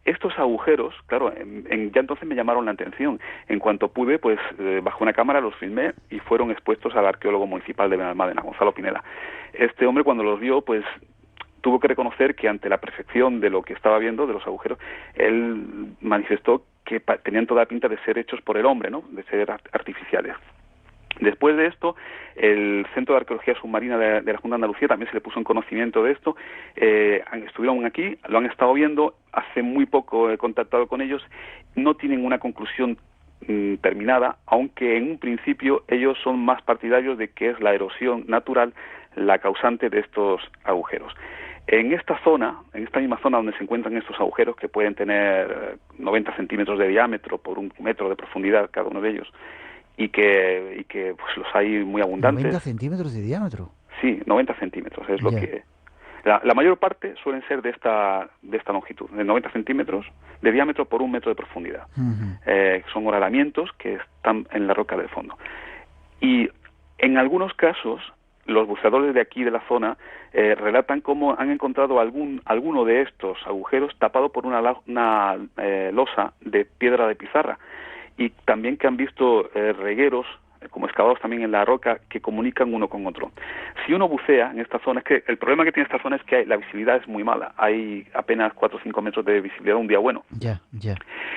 estos agujeros, claro, ya entonces me llamaron la atención. En cuanto pude, pues bajé una cámara, los filmé y fueron expuestos al arqueólogo municipal de Benalmádena, Gonzalo Pineda. Este hombre, cuando los vio, pues tuvo que reconocer que ante la perfección de lo que estaba viendo, de los agujeros, él manifestó que tenían toda pinta de ser hechos por el hombre, ¿no?, de ser artificiales. Después de esto, el Centro de Arqueología Submarina de la Junta de Andalucía también se le puso en conocimiento de esto. Estuvieron aquí, lo han estado viendo, hace muy poco he contactado con ellos, no tienen una conclusión terminada, aunque en un principio ellos son más partidarios de que es la erosión natural la causante de estos agujeros. En esta zona, en esta misma zona donde se encuentran estos agujeros, que pueden tener 90 centímetros de diámetro por 1 metro de profundidad cada uno de ellos, y que pues los hay muy abundantes. ¿90 centímetros de diámetro? Sí, 90 centímetros es lo que... La mayor parte suelen ser de esta longitud, de 90 centímetros de diámetro por 1 metro de profundidad. Son horadamientos que están en la roca del fondo. Y en algunos casos, los buceadores de aquí, de la zona, relatan cómo han encontrado alguno de estos agujeros tapado por una losa de piedra de pizarra. Y también que han visto regueros, como excavados también en la roca, que comunican uno con otro. Si uno bucea en esta zona, es que el problema que tiene esta zona es que la visibilidad es muy mala. Hay apenas 4 o 5 metros de visibilidad un día bueno.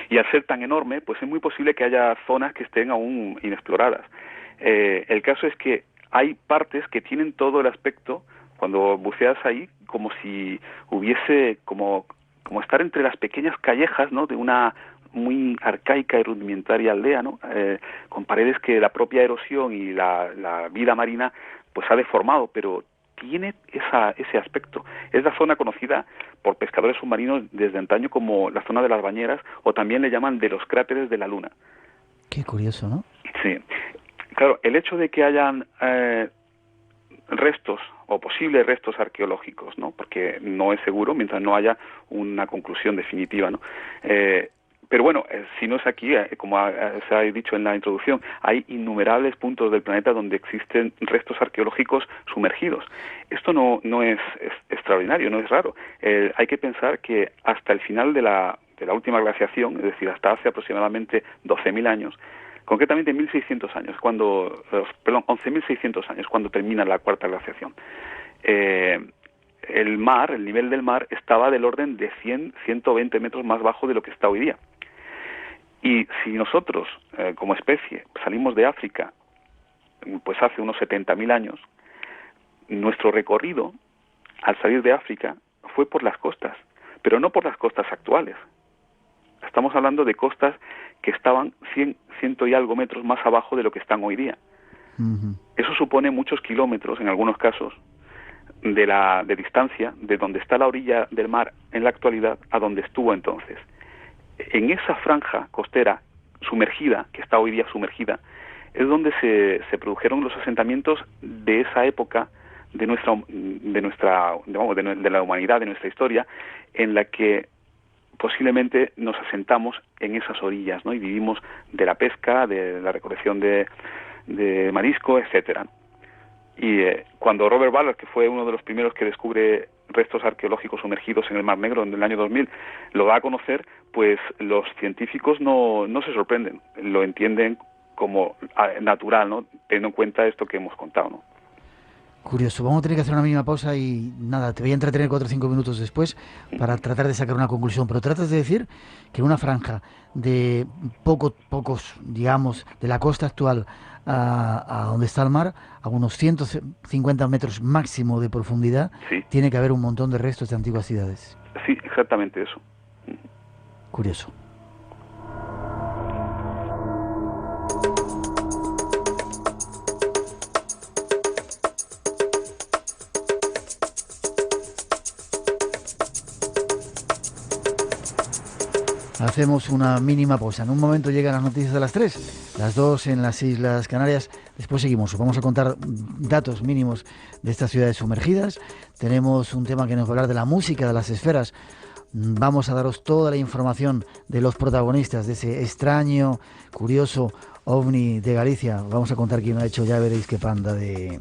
Y al ser tan enorme, pues es muy posible que haya zonas que estén aún inexploradas. El caso es que hay partes que tienen todo el aspecto, cuando buceas ahí, como si hubiese, como estar entre las pequeñas callejas, ¿no?, de una muy arcaica y rudimentaria aldea, ¿no?, con paredes que la propia erosión y la vida marina pues ha deformado, pero tiene ese aspecto. Es la zona conocida por pescadores submarinos desde antaño como la zona de las bañeras, o también le llaman de los cráteres de la Luna. Qué curioso, ¿no? Sí. Claro, el hecho de que hayan restos o posibles restos arqueológicos, ¿no?, porque no es seguro mientras no haya una conclusión definitiva, ¿no? Pero bueno, si no es aquí, como se ha dicho en la introducción, hay innumerables puntos del planeta donde existen restos arqueológicos sumergidos. Esto no es extraordinario, no es raro. Hay que pensar que hasta el final de la última glaciación, es decir, hasta hace aproximadamente 12.000 años, concretamente 1.600 años, 11.600 años, cuando termina la cuarta glaciación, el nivel del mar estaba del orden de 120 metros más bajo de lo que está hoy día. Y si nosotros, como especie, salimos de África, pues hace unos 70.000 años, nuestro recorrido, al salir de África, fue por las costas, pero no por las costas actuales. Estamos hablando de costas que estaban 100 y algo metros más abajo de lo que están hoy día. Eso supone muchos kilómetros, en algunos casos, de distancia de donde está la orilla del mar en la actualidad a donde estuvo entonces. En esa franja costera sumergida, que está hoy día sumergida, es donde se produjeron los asentamientos de esa época de la humanidad, de nuestra historia, en la que posiblemente nos asentamos en esas orillas, ¿no?, y vivimos de la pesca, de la recolección de marisco, etcétera. Y cuando Robert Ballard, que fue uno de los primeros que descubre restos arqueológicos sumergidos en el Mar Negro en el año 2000, lo da a conocer, pues los científicos no se sorprenden, lo entienden como natural, ¿no?, teniendo en cuenta esto que hemos contado, ¿no? Curioso. Vamos a tener que hacer una mínima pausa y nada, te voy a entretener 4 o 5 minutos después para tratar de sacar una conclusión. Pero tratas de decir que una franja de pocos, digamos, de la costa actual a donde está el mar, a unos 150 metros máximo de profundidad, sí, tiene que haber un montón de restos de antiguas ciudades. Sí, exactamente eso. Curioso. Hacemos una mínima pausa. En un momento llegan las noticias de las 3, las 2 en las Islas Canarias. Después seguimos. Vamos a contar datos mínimos de estas ciudades sumergidas. Tenemos un tema que nos va a hablar de la música, de las esferas. Vamos a daros toda la información de los protagonistas de ese extraño, curioso ovni de Galicia. Vamos a contar quién lo ha hecho, ya veréis qué panda de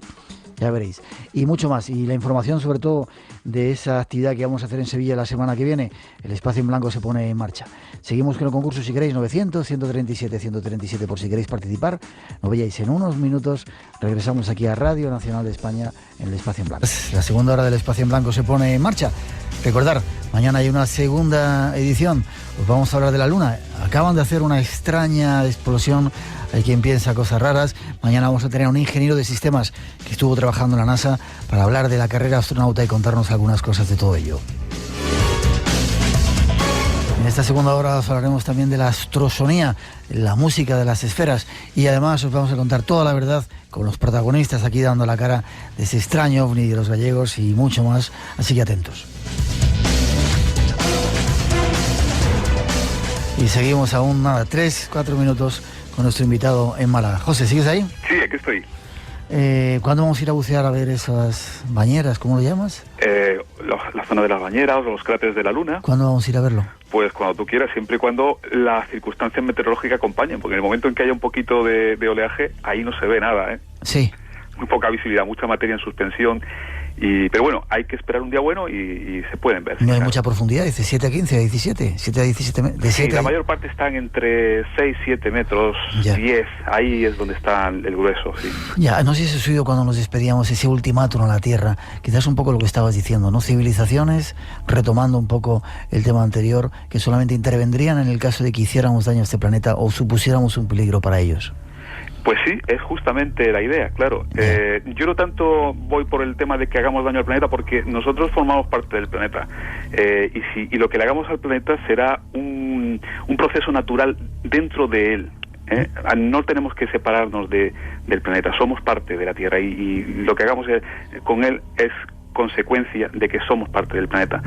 Ya veréis. Y mucho más. Y la información sobre todo de esa actividad que vamos a hacer en Sevilla la semana que viene. El Espacio en Blanco se pone en marcha. Seguimos con el concurso si queréis, 900-137-137 por si queréis participar. No veáis, en unos minutos regresamos aquí a Radio Nacional de España en el Espacio en Blanco. La segunda hora del Espacio en Blanco se pone en marcha. Recordar, mañana hay una segunda edición. Os vamos a hablar de la Luna. Acaban de hacer una extraña explosión. Hay quien piensa cosas raras. Mañana vamos a tener a un ingeniero de sistemas que estuvo trabajando en la NASA para hablar de la carrera astronauta y contarnos algunas cosas de todo ello. En esta segunda hora os hablaremos también de la astrosonía, la música de las esferas, y además os vamos a contar toda la verdad con los protagonistas aquí dando la cara de ese extraño ovni de los gallegos y mucho más, así que atentos. Y seguimos aún 3-4 minutos con nuestro invitado en Málaga. José, ¿sigues ahí? Sí, aquí estoy. ¿Cuándo vamos a ir a bucear a ver esas bañeras? ¿Cómo lo llamas? La zona de las bañeras o los cráteres de la Luna. ¿Cuándo vamos a ir a verlo? Pues cuando tú quieras, siempre y cuando las circunstancias meteorológicas acompañen, porque en el momento en que haya un poquito de oleaje, ahí no se ve nada, ¿eh? Sí. Muy poca visibilidad, mucha materia en suspensión. Pero bueno, hay que esperar un día bueno y se pueden ver. No hay mucha profundidad, dice 7 a 15, a 17, 7 a 17 metros. Sí, la mayor parte están entre 6, 7 metros, ya. 10, ahí es donde está el grueso, sí. Ya, no sé si has oído cuando nos despedíamos ese ultimátum a la Tierra, quizás un poco lo que estabas diciendo, ¿no? Civilizaciones, retomando un poco el tema anterior, que solamente intervendrían en el caso de que hiciéramos daño a este planeta o supusiéramos un peligro para ellos. Pues sí, es justamente la idea, claro. Yo no tanto voy por el tema de que hagamos daño al planeta, porque nosotros formamos parte del planeta. Y lo que le hagamos al planeta será un proceso natural dentro de él. No tenemos que separarnos del planeta, somos parte de la Tierra y lo que hagamos con él es consecuencia de que somos parte del planeta.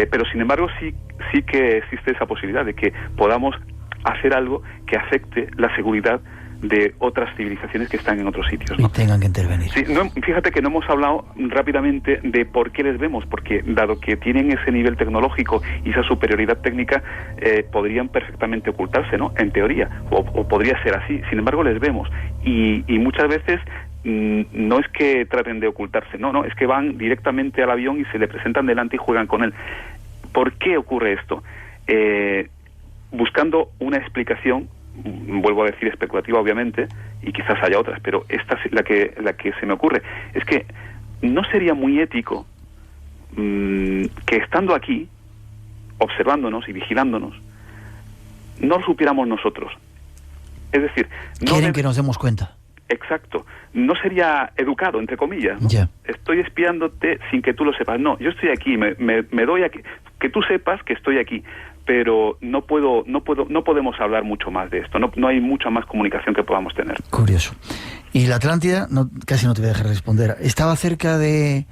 Pero sin embargo sí que existe esa posibilidad de que podamos hacer algo que afecte la seguridad de otras civilizaciones que están en otros sitios, ¿no? Y tengan que intervenir. Sí, fíjate que no hemos hablado rápidamente de por qué les vemos, porque dado que tienen ese nivel tecnológico y esa superioridad técnica, podrían perfectamente ocultarse, ¿no? En teoría, o podría ser así. Sin embargo, les vemos y muchas veces no es que traten de ocultarse, no, es que van directamente al avión y se le presentan delante y juegan con él. ¿Por qué ocurre esto? Buscando una explicación, vuelvo a decir especulativa obviamente, y quizás haya otras, pero esta es la que se me ocurre. Es que no sería muy ético que estando aquí, observándonos y vigilándonos, no lo supiéramos nosotros. Es decir, quieren que nos demos cuenta. Exacto. No sería educado, entre comillas, ¿no? Yeah. Estoy espiándote sin que tú lo sepas. No, yo estoy aquí, me doy aquí, que tú sepas que estoy aquí, pero no podemos hablar mucho más de esto. No hay mucha más comunicación que podamos tener. Curioso. Y la Atlántida, casi no te voy a dejar responder. ¿Estaba cerca de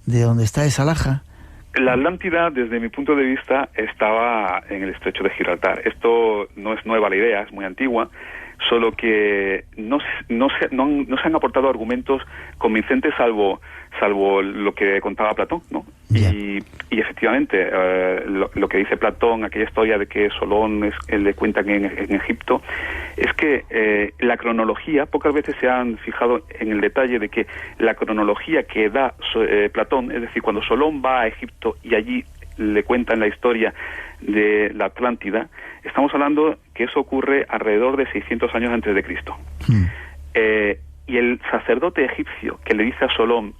donde está esa laja? La Atlántida, desde mi punto de vista, estaba en el estrecho de Gibraltar. Esto no es nueva la idea, es muy antigua, solo que no se han aportado argumentos convincentes salvo lo que contaba Platón, ¿no? Yeah. Y efectivamente, lo que dice Platón, aquella historia de que Solón le cuentan en Egipto, es que la cronología, pocas veces se han fijado en el detalle de que la cronología que da Platón, es decir, cuando Solón va a Egipto y allí le cuentan la historia de la Atlántida, estamos hablando que eso ocurre alrededor de 600 años antes de Cristo. Y el sacerdote egipcio que le dice a Solón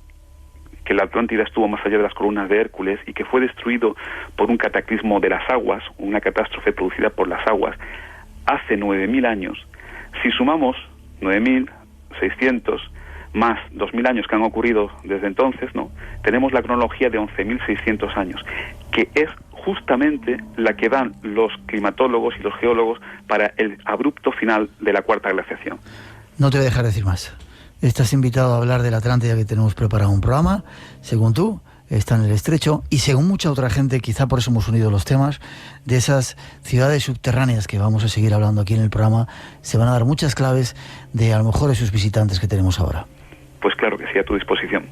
que la Atlántida estuvo más allá de las columnas de Hércules y que fue destruido por un cataclismo de las aguas, una catástrofe producida por las aguas, hace 9.000 años. Si sumamos 9.600 más 2.000 años que han ocurrido desde entonces, ¿no? Tenemos la cronología de 11.600 años, que es justamente la que dan los climatólogos y los geólogos para el abrupto final de la cuarta glaciación. No te voy a dejar decir más. Estás invitado a hablar de la Atlántida, que tenemos preparado un programa, según tú, está en el estrecho, y según mucha otra gente, quizá por eso hemos unido los temas, de esas ciudades subterráneas que vamos a seguir hablando aquí en el programa, se van a dar muchas claves de a lo mejor esos visitantes que tenemos ahora. Pues claro que sí, a tu disposición.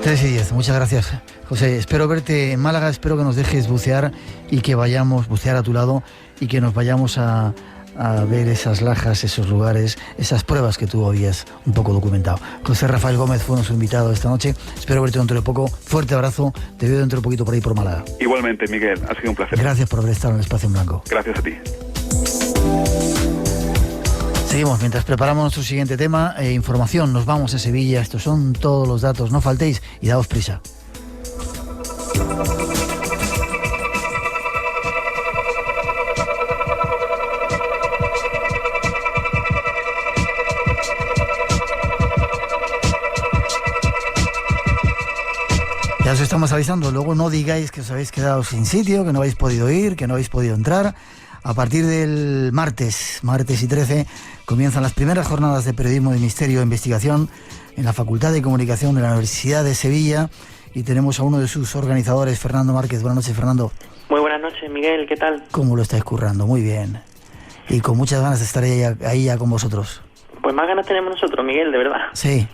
Tres y 10, muchas gracias, José. Espero verte en Málaga, espero que nos dejes bucear y que vayamos, bucear a tu lado y que nos vayamos a a ver esas lajas, esos lugares, esas pruebas que tú habías un poco documentado. José Rafael Gómez fue nuestro invitado esta noche. Espero verte dentro de poco. Fuerte abrazo. Te veo dentro de poquito por ahí por Málaga. Igualmente, Miguel. Ha sido un placer. Gracias por haber estado en el Espacio en Blanco. Gracias a ti. Seguimos mientras preparamos nuestro siguiente tema. Información, nos vamos a Sevilla. Estos son todos los datos. No faltéis y daos prisa. Ya os estamos avisando, luego no digáis que os habéis quedado sin sitio, que no habéis podido ir, que no habéis podido entrar. A partir del martes y 13, comienzan las primeras jornadas de periodismo de misterio e investigación en la Facultad de Comunicación de la Universidad de Sevilla y tenemos a uno de sus organizadores, Fernando Márquez. Buenas noches, Fernando. Muy buenas noches, Miguel, ¿qué tal? ¿Cómo lo estáis currando? Muy bien. Y con muchas ganas de estar ahí ya con vosotros. Pues más ganas tenemos nosotros, Miguel, de verdad. Sí.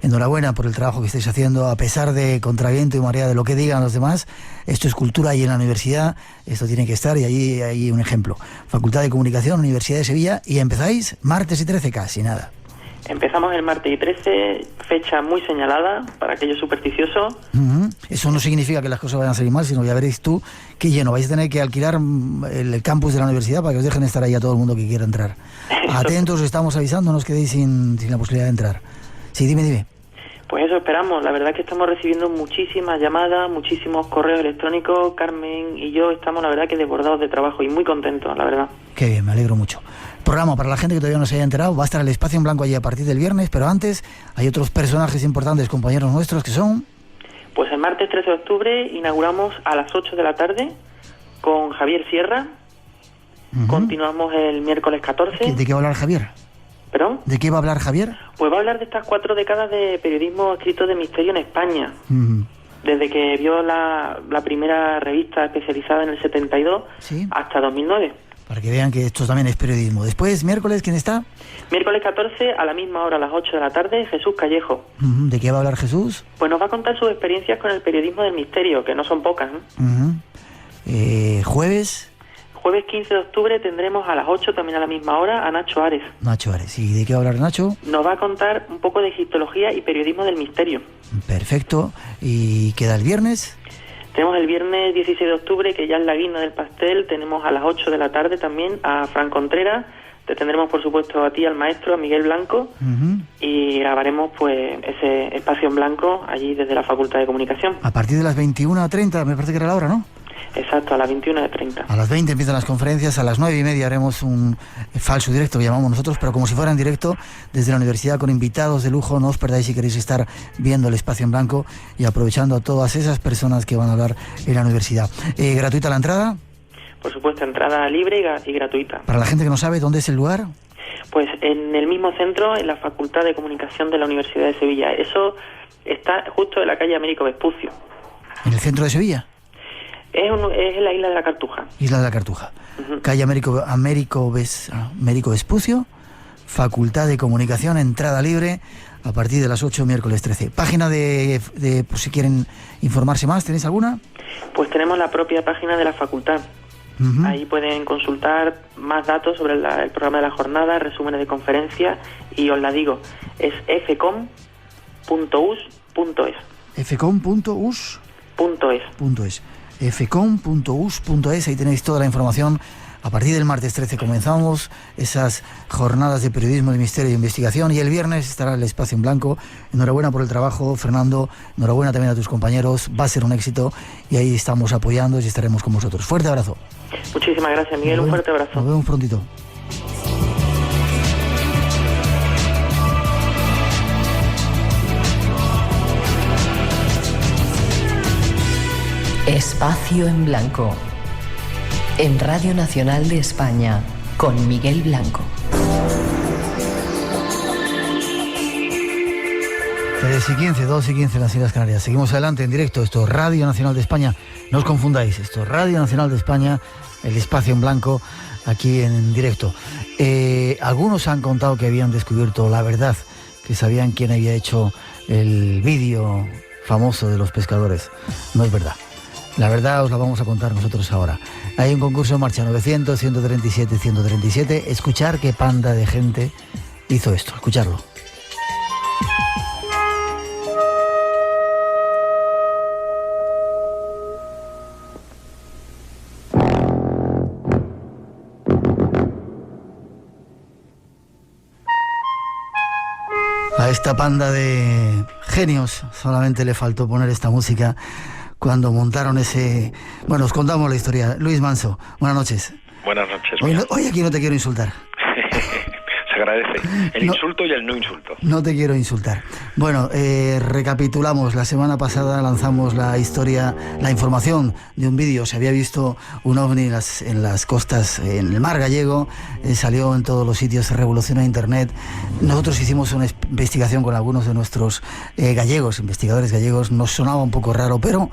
Enhorabuena por el trabajo que estáis haciendo, a pesar de contraviento y marea de lo que digan los demás. Esto es cultura ahí en la universidad, esto tiene que estar y allí hay un ejemplo. Facultad de Comunicación, Universidad de Sevilla, y empezáis martes y 13, casi nada. Empezamos el martes y 13, fecha muy señalada para aquellos supersticiosos. Eso no significa que las cosas vayan a salir mal, sino ya veréis tú qué lleno. Vais a tener que alquilar el campus de la universidad para que os dejen estar ahí a todo el mundo que quiera entrar. Atentos, os estamos avisando, no os quedéis sin la posibilidad de entrar. Sí, dime. Pues eso esperamos. La verdad es que estamos recibiendo muchísimas llamadas, muchísimos correos electrónicos. Carmen y yo estamos, la verdad, que desbordados de trabajo y muy contentos, la verdad. Qué bien, me alegro mucho. Programa para la gente que todavía no se haya enterado. Va a estar el Espacio en Blanco allí a partir del viernes, pero antes hay otros personajes importantes, compañeros nuestros, que son... Pues el martes 13 de octubre inauguramos a las 8 de la tarde con Javier Sierra. Continuamos el miércoles 14. ¿De qué va a hablar Javier? ¿Perdón? ¿De qué va a hablar Javier? Pues va a hablar de estas 4 décadas de periodismo escrito de misterio en España. Desde que vio la primera revista especializada en el 72 hasta 2009. Para que vean que esto también es periodismo. Después, miércoles, ¿quién está? Miércoles 14, a la misma hora, a las 8 de la tarde, Jesús Callejo. ¿De qué va a hablar Jesús? Pues nos va a contar sus experiencias con el periodismo del misterio, que no son pocas, Jueves... Jueves 15 de octubre tendremos a las 8, también a la misma hora, a Nacho Ares. Nacho Ares. ¿Y de qué va a hablar Nacho? Nos va a contar un poco de egiptología y periodismo del misterio. Perfecto. ¿Y queda el viernes? Tenemos el viernes 16 de octubre, que ya es la guinda del pastel. Tenemos a las 8 de la tarde también a Fran Contreras. Te tendremos, por supuesto, a ti, al maestro, a Miguel Blanco. Y grabaremos pues ese espacio en blanco allí desde la Facultad de Comunicación. A partir de las 21:30, me parece que era la hora, ¿no? Exacto, a las 21:30. A las 20 empiezan las conferencias, a las 9:30 haremos un falso directo, que llamamos nosotros, pero como si fuera en directo, desde la universidad, con invitados de lujo. No os perdáis si queréis estar viendo el Espacio en Blanco y aprovechando a todas esas personas que van a hablar en la universidad. ¿Gratuita la entrada? Por supuesto, entrada libre y gratuita. Para la gente que no sabe, ¿dónde es el lugar? Pues en el mismo centro, en la Facultad de Comunicación de la Universidad de Sevilla. Eso está justo en la calle Américo Vespucio. ¿En el centro de Sevilla? Es en la isla de la Cartuja. Isla de la Cartuja. Calle Américo Vespucio, Facultad de Comunicación, entrada libre a partir de las 8, miércoles 13. Página de por si quieren informarse más, ¿tenéis alguna? Pues tenemos la propia página de la facultad. Ahí pueden consultar más datos sobre el programa de la jornada, resúmenes de conferencias, y os la digo, es fcom.us.es. fcom.us.es. fcom.us.es, ahí tenéis toda la información. A partir del martes 13 comenzamos esas jornadas de periodismo de misterio e investigación, y el viernes estará el Espacio en Blanco. Enhorabuena por el trabajo, Fernando, enhorabuena también a tus compañeros, va a ser un éxito y ahí estamos apoyando y estaremos con vosotros. Fuerte abrazo. Muchísimas gracias, Miguel, un fuerte abrazo. Nos vemos prontito. Espacio en Blanco, en Radio Nacional de España, con Miguel Blanco. 3:15, 2:15 en las Islas Canarias. Seguimos adelante en directo. Esto es Radio Nacional de España. No os confundáis, esto es Radio Nacional de España, el Espacio en Blanco, aquí en directo. Algunos han contado que habían descubierto la verdad, que sabían quién había hecho el vídeo famoso de los pescadores. No es verdad. La verdad os la vamos a contar nosotros ahora. Hay un concurso en marcha, 900, 137, 137. Escuchar qué panda de gente hizo esto, escucharlo. A esta panda de genios solamente le faltó poner esta música cuando montaron ese... Bueno, os contamos la historia. Luis Manso, buenas noches. Buenas noches. Hoy aquí no te quiero insultar. Se agradece el insulto y el no insulto. No te quiero insultar. Bueno, recapitulamos. La semana pasada lanzamos la información de un vídeo. Se había visto un ovni en las costas, en el mar gallego. Salió en todos los sitios, se revolucionó Internet. Nosotros hicimos una investigación con algunos de nuestros investigadores gallegos. Nos sonaba un poco raro, pero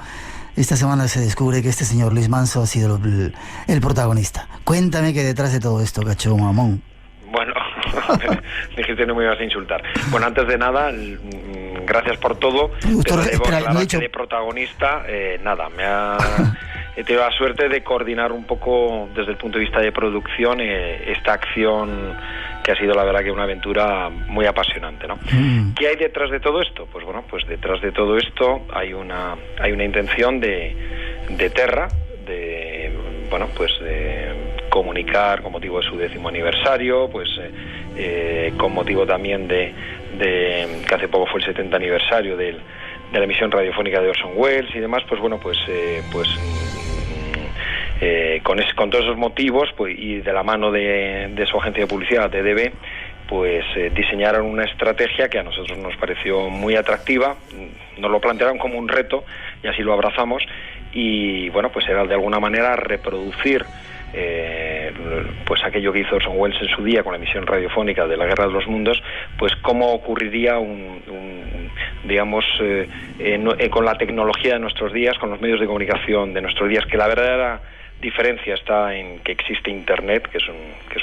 esta semana se descubre que este señor Luis Manso ha sido el protagonista. Cuéntame qué detrás de todo esto, cacho mamón. Bueno, dijiste no me ibas a insultar. Bueno, antes de nada, gracias por todo. Pero debo aclarar que de protagonista, nada, he tenido la suerte de coordinar un poco desde el punto de vista de producción esta acción que ha sido la verdad que una aventura muy apasionante, ¿no? ¿Qué hay detrás de todo esto? Pues bueno, pues detrás de todo esto hay una intención de Terra, de comunicar con motivo de su 10º aniversario, pues con motivo también de que hace poco fue el 70 aniversario de la emisión radiofónica de Orson Welles y demás, pues bueno, con todos esos motivos, pues, y de la mano de su agencia de publicidad, TDB, pues diseñaron una estrategia que a nosotros nos pareció muy atractiva. Nos lo plantearon como un reto y así lo abrazamos, y bueno, pues era de alguna manera reproducir pues aquello que hizo Orson Welles en su día con la emisión radiofónica de la Guerra de los Mundos, pues cómo ocurriría con la tecnología de nuestros días, con los medios de comunicación de nuestros días, que la verdadera diferencia está en que existe Internet, que es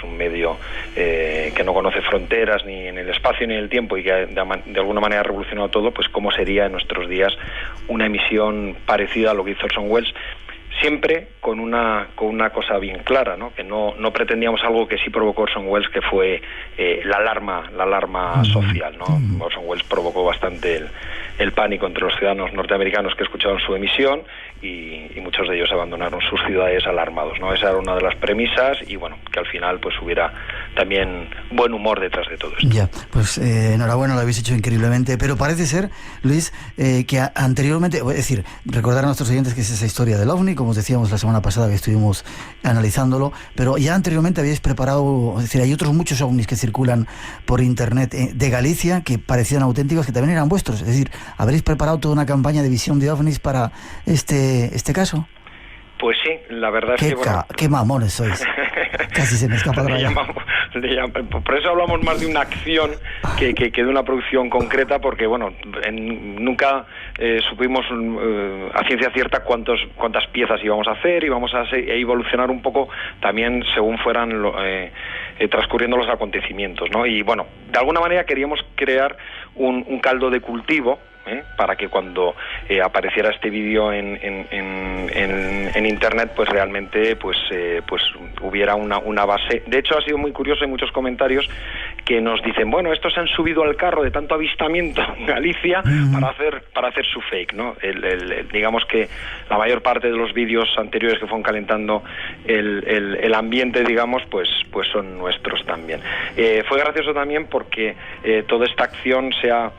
un medio que no conoce fronteras ni en el espacio ni en el tiempo, y que de alguna manera ha revolucionado todo. Pues cómo sería en nuestros días una emisión parecida a lo que hizo Orson Welles, siempre con una cosa bien clara, ¿no? Que no pretendíamos algo que sí provocó Orson Welles, que fue la alarma social, ¿no? Orson Welles provocó bastante el pánico entre los ciudadanos norteamericanos que escuchaban su emisión, y muchos de ellos abandonaron sus ciudades alarmados, ¿no? Esa era una de las premisas, y bueno, que al final pues hubiera también buen humor detrás de todo esto. Ya, pues enhorabuena, lo habéis hecho increíblemente, pero parece ser, Luis, que anteriormente, es decir, recordar a nuestros oyentes que es esa historia del OVNI, como os decíamos la semana pasada que estuvimos analizándolo, pero ya anteriormente habéis preparado, es decir, hay otros muchos OVNIs que circulan por Internet de Galicia que parecían auténticos, que también eran vuestros, es decir, ¿habréis preparado toda una campaña de visión de OVNIs para este caso? Pues sí, la verdad es que... ¡Qué mamones sois! Casi se me escapa la raya. Por eso hablamos más de una acción que de una producción concreta, porque bueno, nunca supimos a ciencia cierta cuántas piezas íbamos a hacer, y vamos a evolucionar un poco también según fueran transcurriendo los acontecimientos, ¿no? Y bueno, de alguna manera queríamos crear un caldo de cultivo, para que cuando apareciera este vídeo en Internet, pues realmente pues hubiera una base. De hecho, ha sido muy curioso, hay muchos comentarios que nos dicen, bueno, estos se han subido al carro de tanto avistamiento en Galicia para hacer su fake, ¿no? Digamos que la mayor parte de los vídeos anteriores que fueron calentando el ambiente, digamos, pues son nuestros también. Fue gracioso también porque toda esta acción se ha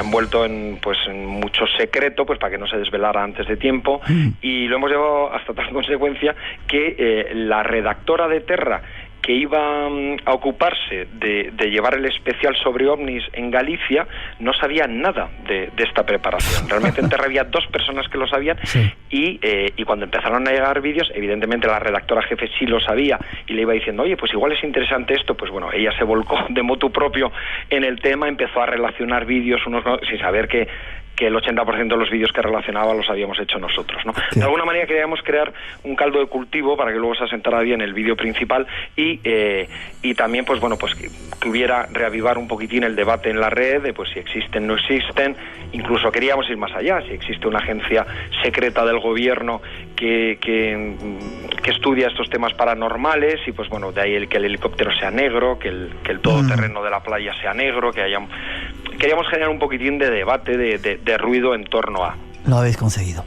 envuelto en mucho secreto, pues para que no se desvelara antes de tiempo, y lo hemos llevado hasta tal consecuencia que la redactora de Terra, que iba a ocuparse de llevar el especial sobre ovnis en Galicia, no sabía nada de esta preparación. Realmente en Terra había 2 personas que lo sabían, sí. Y cuando empezaron a llegar vídeos, evidentemente la redactora jefe sí lo sabía y le iba diciendo, oye, pues igual es interesante esto. Pues bueno, ella se volcó de motu propio en el tema, empezó a relacionar vídeos unos sin saber que que el 80% de los vídeos que relacionaba los habíamos hecho nosotros, ¿no? De alguna manera queríamos crear un caldo de cultivo para que luego se asentara bien el vídeo principal y también, pues bueno, pues que hubiera reavivar un poquitín el debate en la red de pues si existen, no existen. Incluso queríamos ir más allá, si existe una agencia secreta del gobierno que estudia estos temas paranormales y pues bueno, de ahí que el helicóptero sea negro, que el todoterreno de la playa sea negro, queríamos generar un poquitín de debate, de ruido en torno a... Lo habéis conseguido.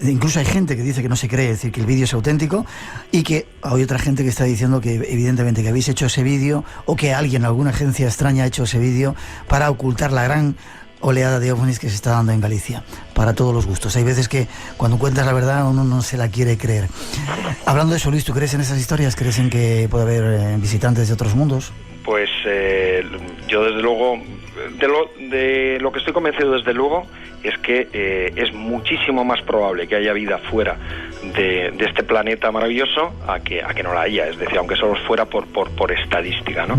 Incluso hay gente que dice que no se cree, es decir, que el vídeo es auténtico, y que hay otra gente que está diciendo que evidentemente que habéis hecho ese vídeo o que alguien, alguna agencia extraña ha hecho ese vídeo para ocultar la gran oleada de ovnis que se está dando en Galicia, para todos los gustos. Hay veces que cuando cuentas la verdad uno no se la quiere creer. Hablando de eso, Luis, ¿tú crees en esas historias? ¿Crees en que puede haber visitantes de otros mundos? Pues yo desde luego, de lo que estoy convencido desde luego, es que es muchísimo más probable que haya vida fuera de este planeta maravilloso a que no la haya, es decir, aunque solo fuera por estadística, ¿no?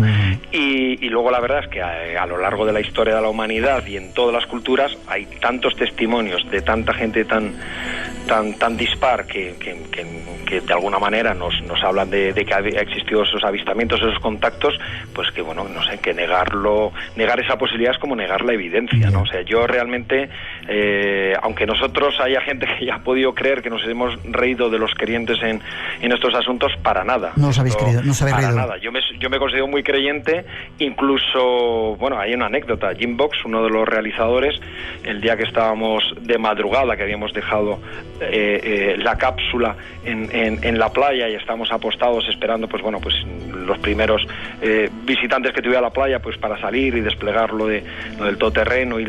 Y luego la verdad es que a lo largo de la historia de la humanidad y en todas las culturas hay tantos testimonios de tanta gente tan dispar que de alguna manera nos hablan de que ha existido esos avistamientos, esos contactos, pues que bueno, no sé, que negar esa posibilidad es como negar la evidencia, ¿no? O sea, yo realmente, aunque nosotros haya gente que ya ha podido creer que nos hemos reído de los creyentes en estos asuntos, para nada. No os habéis creído, no os habéis reído. Para nada. Yo me considero muy creyente, incluso, bueno, hay una anécdota. Jim Box, uno de los realizadores, el día que estábamos de madrugada, que habíamos dejado la cápsula en la playa y estábamos apostados esperando, pues bueno, pues los primeros visitantes que tuviera la playa, pues para salir y desplegar lo del todoterreno y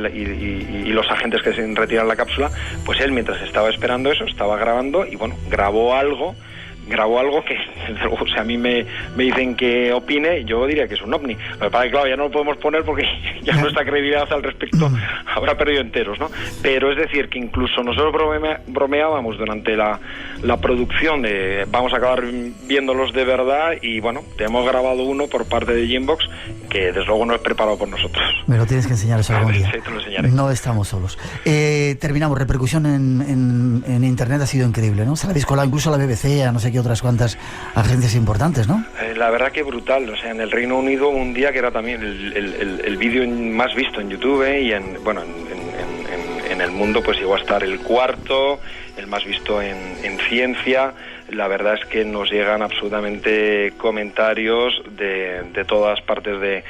los agentes que se retiran la cápsula, pues él, mientras estaba esperando eso, estaba grabando y bueno, grabó algo que, o sea, a mí me dicen que opine, yo diría que es un ovni. Lo que pasa es que, claro, ya no lo podemos poner porque ya nuestra credibilidad al respecto habrá perdido enteros, ¿no? Pero es decir, que incluso nosotros bromeábamos durante la producción de vamos a acabar viéndolos de verdad y, bueno, te hemos grabado uno por parte de Jimbox que desde luego no es preparado por nosotros. Me lo tienes que enseñar eso algún día. Sí, te lo enseñaré. No estamos solos. Terminamos. Repercusión en Internet ha sido increíble, ¿no? Se la habéis colado incluso a la BBC, a no sé qué otras cuantas agencias importantes, ¿no? La verdad que brutal. O sea, en el Reino Unido un día que era también el vídeo más visto en YouTube y en el mundo pues llegó a estar el cuarto, el más visto en ciencia. La verdad es que nos llegan absolutamente comentarios de todas partes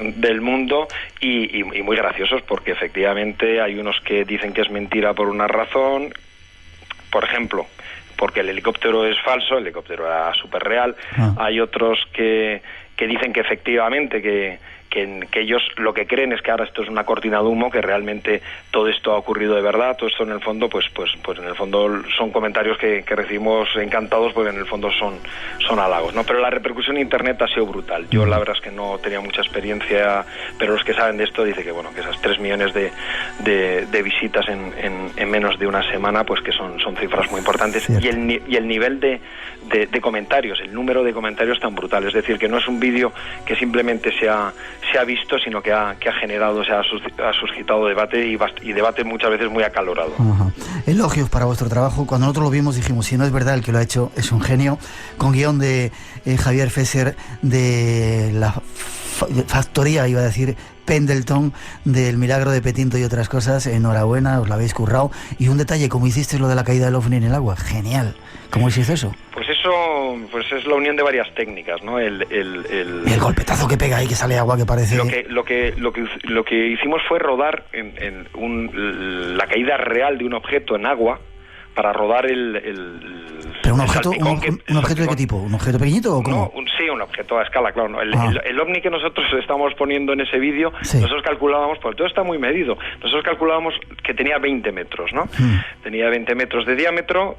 del mundo y muy graciosos, porque efectivamente hay unos que dicen que es mentira por una razón, por ejemplo, porque el helicóptero es falso, el helicóptero era súper real. Hay otros que dicen que efectivamente que ellos lo que creen es que ahora esto es una cortina de humo, que realmente todo esto ha ocurrido de verdad. Todo esto en el fondo pues en el fondo son comentarios que recibimos encantados, porque en el fondo son halagos, ¿no? Pero la repercusión en Internet ha sido brutal. Yo la verdad es que no tenía mucha experiencia, pero los que saben de esto dicen que bueno, que esas 3 millones de visitas en menos de una semana, pues que son cifras muy importantes. Y el nivel de comentarios, el número de comentarios tan brutal, es decir, que no es un vídeo que simplemente se ha visto, sino que ha generado, ha suscitado debate y debate muchas veces muy acalorado. Elogios para vuestro trabajo. Cuando nosotros lo vimos dijimos, si no es verdad, el que lo ha hecho es un genio. Con guión de Javier Fesser, de la factoría, iba a decir, Pendleton, del Milagro de Petinto y otras cosas. Enhorabuena, os la habéis currado. Y un detalle, como hiciste lo de la caída del ovni en el agua, genial. ¿Cómo hiciste eso? Pues eso, pues es la unión de varias técnicas, ¿no? El golpetazo que pega ahí, que sale agua, que parece... Lo que hicimos fue rodar la caída real de un objeto en agua para rodar ¿Pero un objeto de qué tipo? ¿Un objeto pequeñito o cómo? No, sí, un objeto a escala, claro. No. El ovni que nosotros estamos poniendo en ese vídeo, nosotros calculábamos, porque todo está muy medido, nosotros calculábamos que tenía 20 metros, ¿no? Tenía 20 metros de diámetro.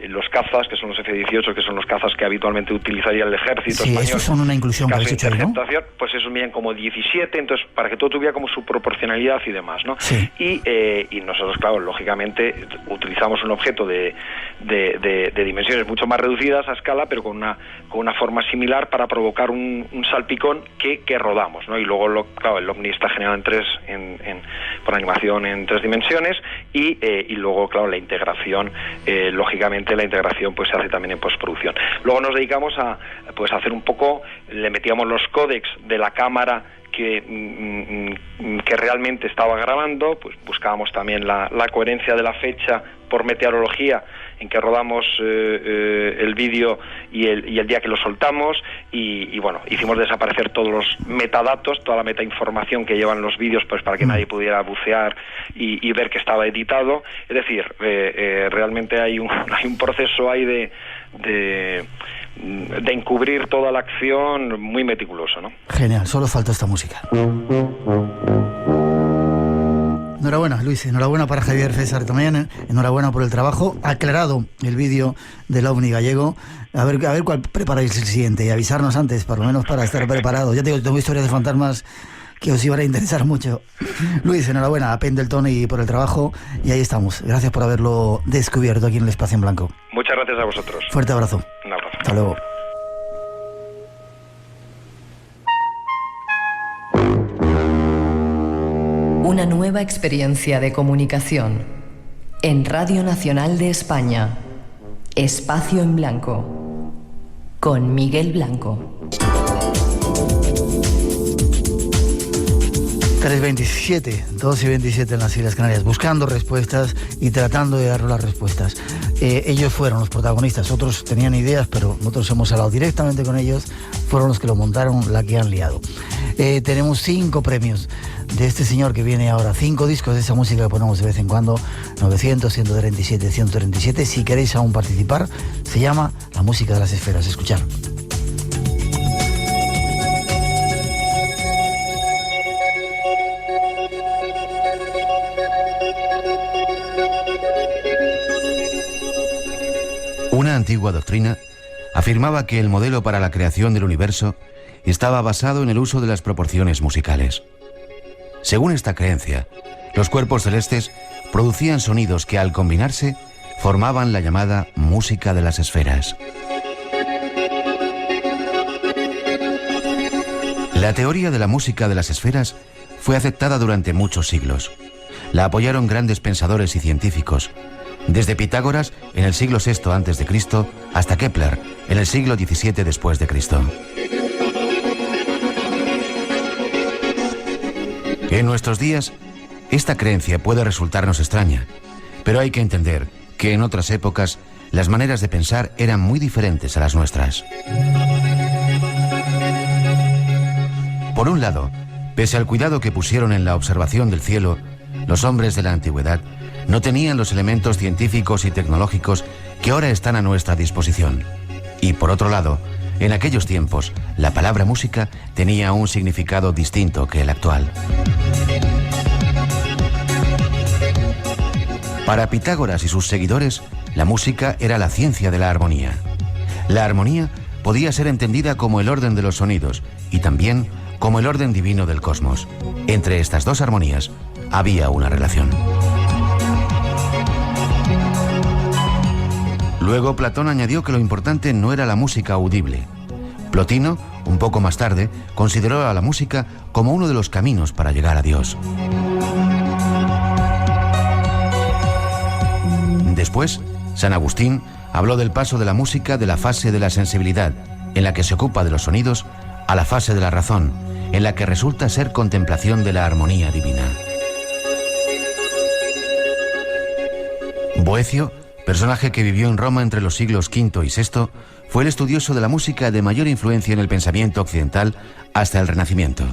Los cazas, que son los F-18, que son los cazas que habitualmente utilizaría el ejército español. Sí, esos son una inclusión que habéis hecho ahí, ¿no? Pues eso medían como 17, entonces para que todo tuviera como su proporcionalidad y demás, ¿no? Sí. Y nosotros, claro, lógicamente utilizamos un objeto de dimensiones mucho más reducidas a escala, pero con una forma similar para provocar un salpicón que rodamos, ¿no? Y luego, claro, el ovni está generado por animación en 3 dimensiones y luego, claro, la integración, lógicamente la integración pues se hace también en postproducción. Luego nos dedicamos a pues hacer un poco, le metíamos los códecs de la cámara que realmente estaba grabando, pues buscábamos también la coherencia de la fecha por meteorología en que rodamos el vídeo y el día que lo soltamos y bueno, hicimos desaparecer todos los metadatos, toda la metainformación que llevan los vídeos, pues para que nadie pudiera bucear y ver que estaba editado. Es decir, realmente hay un proceso ahí de encubrir toda la acción muy meticuloso, ¿no? Genial, solo falta esta música. Enhorabuena, Luis, enhorabuena para Javier César también, enhorabuena por el trabajo. Aclarado el vídeo del OVNI gallego. A ver cuál preparáis el siguiente y avisarnos antes, por lo menos para estar preparados. Ya te digo, tengo historias de fantasmas que os iban a interesar mucho. Luis, enhorabuena a Pendleton y por el trabajo, y ahí estamos. Gracias por haberlo descubierto aquí en el Espacio en Blanco. Muchas gracias a vosotros. Fuerte abrazo. Un abrazo. Hasta luego. Una nueva experiencia de comunicación en Radio Nacional de España. Espacio en Blanco con Miguel Blanco. 3:27, 2:27 en las Islas Canarias, buscando respuestas y tratando de dar las respuestas. Ellos fueron los protagonistas, otros tenían ideas, pero nosotros hemos hablado directamente con ellos, fueron los que lo montaron, la que han liado. Tenemos 5 premios de este señor que viene ahora, 5 discos de esa música que ponemos de vez en cuando, 900, 137, 137. Si queréis aún participar, se llama La Música de las Esferas. Escuchar. Una antigua doctrina afirmaba que el modelo para la creación del universo estaba basado en el uso de las proporciones musicales. Según esta creencia, los cuerpos celestes producían sonidos que al combinarse formaban la llamada música de las esferas. La teoría de la música de las esferas fue aceptada durante muchos siglos. La apoyaron grandes pensadores y científicos, desde Pitágoras en el siglo VI a.C. hasta Kepler en el siglo XVII después de Cristo. En nuestros días, esta creencia puede resultarnos extraña, pero hay que entender que en otras épocas las maneras de pensar eran muy diferentes a las nuestras. Por un lado, pese al cuidado que pusieron en la observación del cielo, los hombres de la antigüedad no tenían los elementos científicos y tecnológicos que ahora están a nuestra disposición. Y por otro lado, en aquellos tiempos, la palabra música tenía un significado distinto que el actual. Para Pitágoras y sus seguidores, la música era la ciencia de la armonía. La armonía podía ser entendida como el orden de los sonidos y también como el orden divino del cosmos. Entre estas dos armonías había una relación. Luego Platón añadió que lo importante no era la música audible. Plotino, un poco más tarde, consideró a la música como uno de los caminos para llegar a Dios. Después, San Agustín habló del paso de la música de la fase de la sensibilidad, en la que se ocupa de los sonidos, a la fase de la razón, en la que resulta ser contemplación de la armonía divina. Boecio, personaje que vivió en Roma entre los siglos V y VI, fue el estudioso de la música de mayor influencia en el pensamiento occidental hasta el Renacimiento.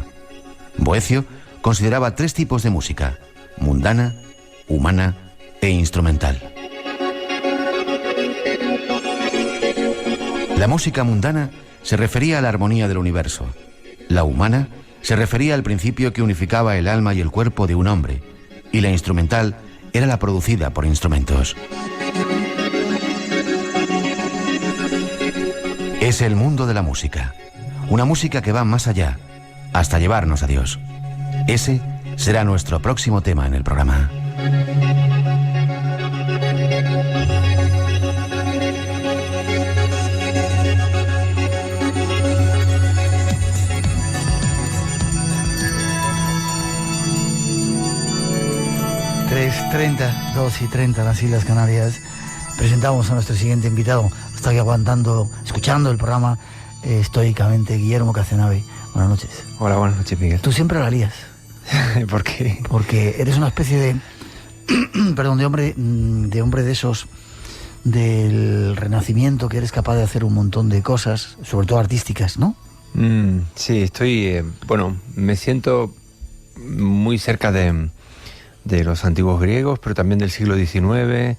Boecio consideraba 3 tipos de música: mundana, humana e instrumental. La música mundana se refería a la armonía del universo. La humana se refería al principio que unificaba el alma y el cuerpo de un hombre, y la instrumental era la producida por instrumentos. Es el mundo de la música, una música que va más allá, hasta llevarnos a Dios. Ese será nuestro próximo tema en el programa. 2:30 en las Islas Canarias. Presentamos a nuestro siguiente invitado. Está aquí aguantando, escuchando el programa estoicamente, Guillermo Cazenave. Buenas noches. Hola, buenas noches, Miguel. Tú siempre la lías. ¿Por qué? Porque eres una especie de perdón, de hombre de esos del Renacimiento, que eres capaz de hacer un montón de cosas, sobre todo artísticas, ¿no? Sí, estoy, me siento muy cerca de los antiguos griegos, pero también del siglo XIX.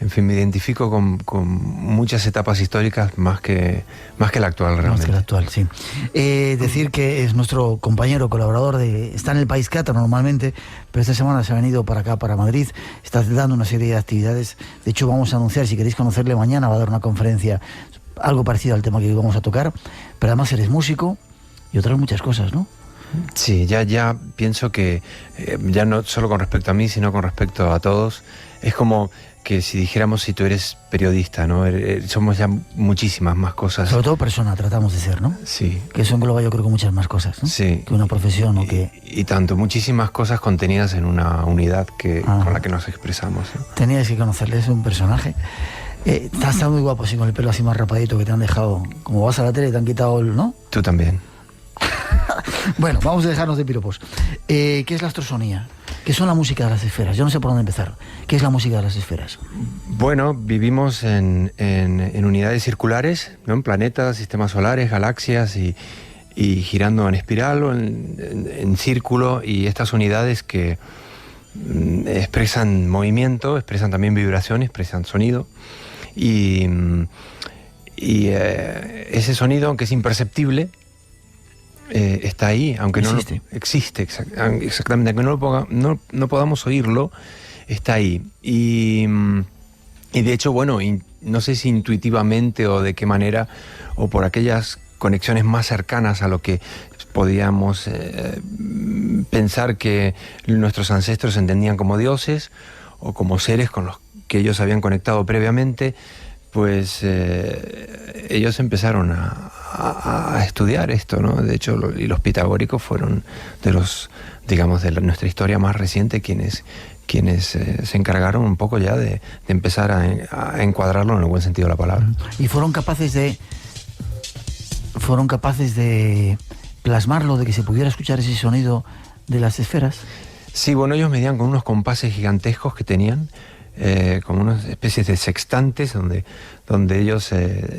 En fin, me identifico con muchas etapas históricas más que la actual, realmente. Más que la actual, sí. Decir que es nuestro compañero, colaborador está en el País Cata normalmente, pero esta semana se ha venido para acá, para Madrid. Está dando una serie de actividades. De hecho, vamos a anunciar, si queréis conocerle mañana, va a dar una conferencia algo parecido al tema que hoy vamos a tocar. Pero además eres músico y otras muchas cosas, ¿no? Sí, ya pienso que ya no solo con respecto a mí, sino con respecto a todos, es como que si dijéramos si tú eres periodista, ¿no? Somos ya muchísimas más cosas. Sobre todo persona tratamos de ser, ¿no? Sí. Que eso engloba, yo creo, que muchas más cosas, ¿no? Sí. Que una profesión o que... Y tanto, muchísimas cosas contenidas en una unidad con la que nos expresamos, ¿no? Tenías que conocerle, es un personaje. Estás muy guapo, así, con el pelo así más rapadito, que te han dejado... Como vas a la tele, te han quitado el... ¿no? Tú también. Bueno, vamos a dejarnos de piropos. ¿Qué es la astrosonía? ¿Qué son la música de las esferas? Yo no sé por dónde empezar. ¿Qué es la música de las esferas? Bueno, vivimos en unidades circulares, ¿no? En planetas, sistemas solares, galaxias y girando en espiral o en círculo, y estas unidades que expresan movimiento, expresan también vibración, expresan sonido, y ese sonido, aunque es imperceptible, está ahí, aunque existe exactamente, aunque no podamos oírlo, está ahí. Y de hecho, bueno, no sé si intuitivamente o de qué manera, o por aquellas conexiones más cercanas a lo que podíamos pensar que nuestros ancestros entendían como dioses o como seres con los que ellos habían conectado previamente, pues ellos empezaron a estudiar esto, ¿no? De hecho, los pitagóricos fueron de nuestra historia más reciente quienes se encargaron un poco ya de empezar a encuadrarlo en el buen sentido de la palabra. Y fueron capaces de plasmarlo, de que se pudiera escuchar ese sonido de las esferas. Sí, bueno, ellos medían con unos compases gigantescos que tenían, como unas especies de sextantes donde ellos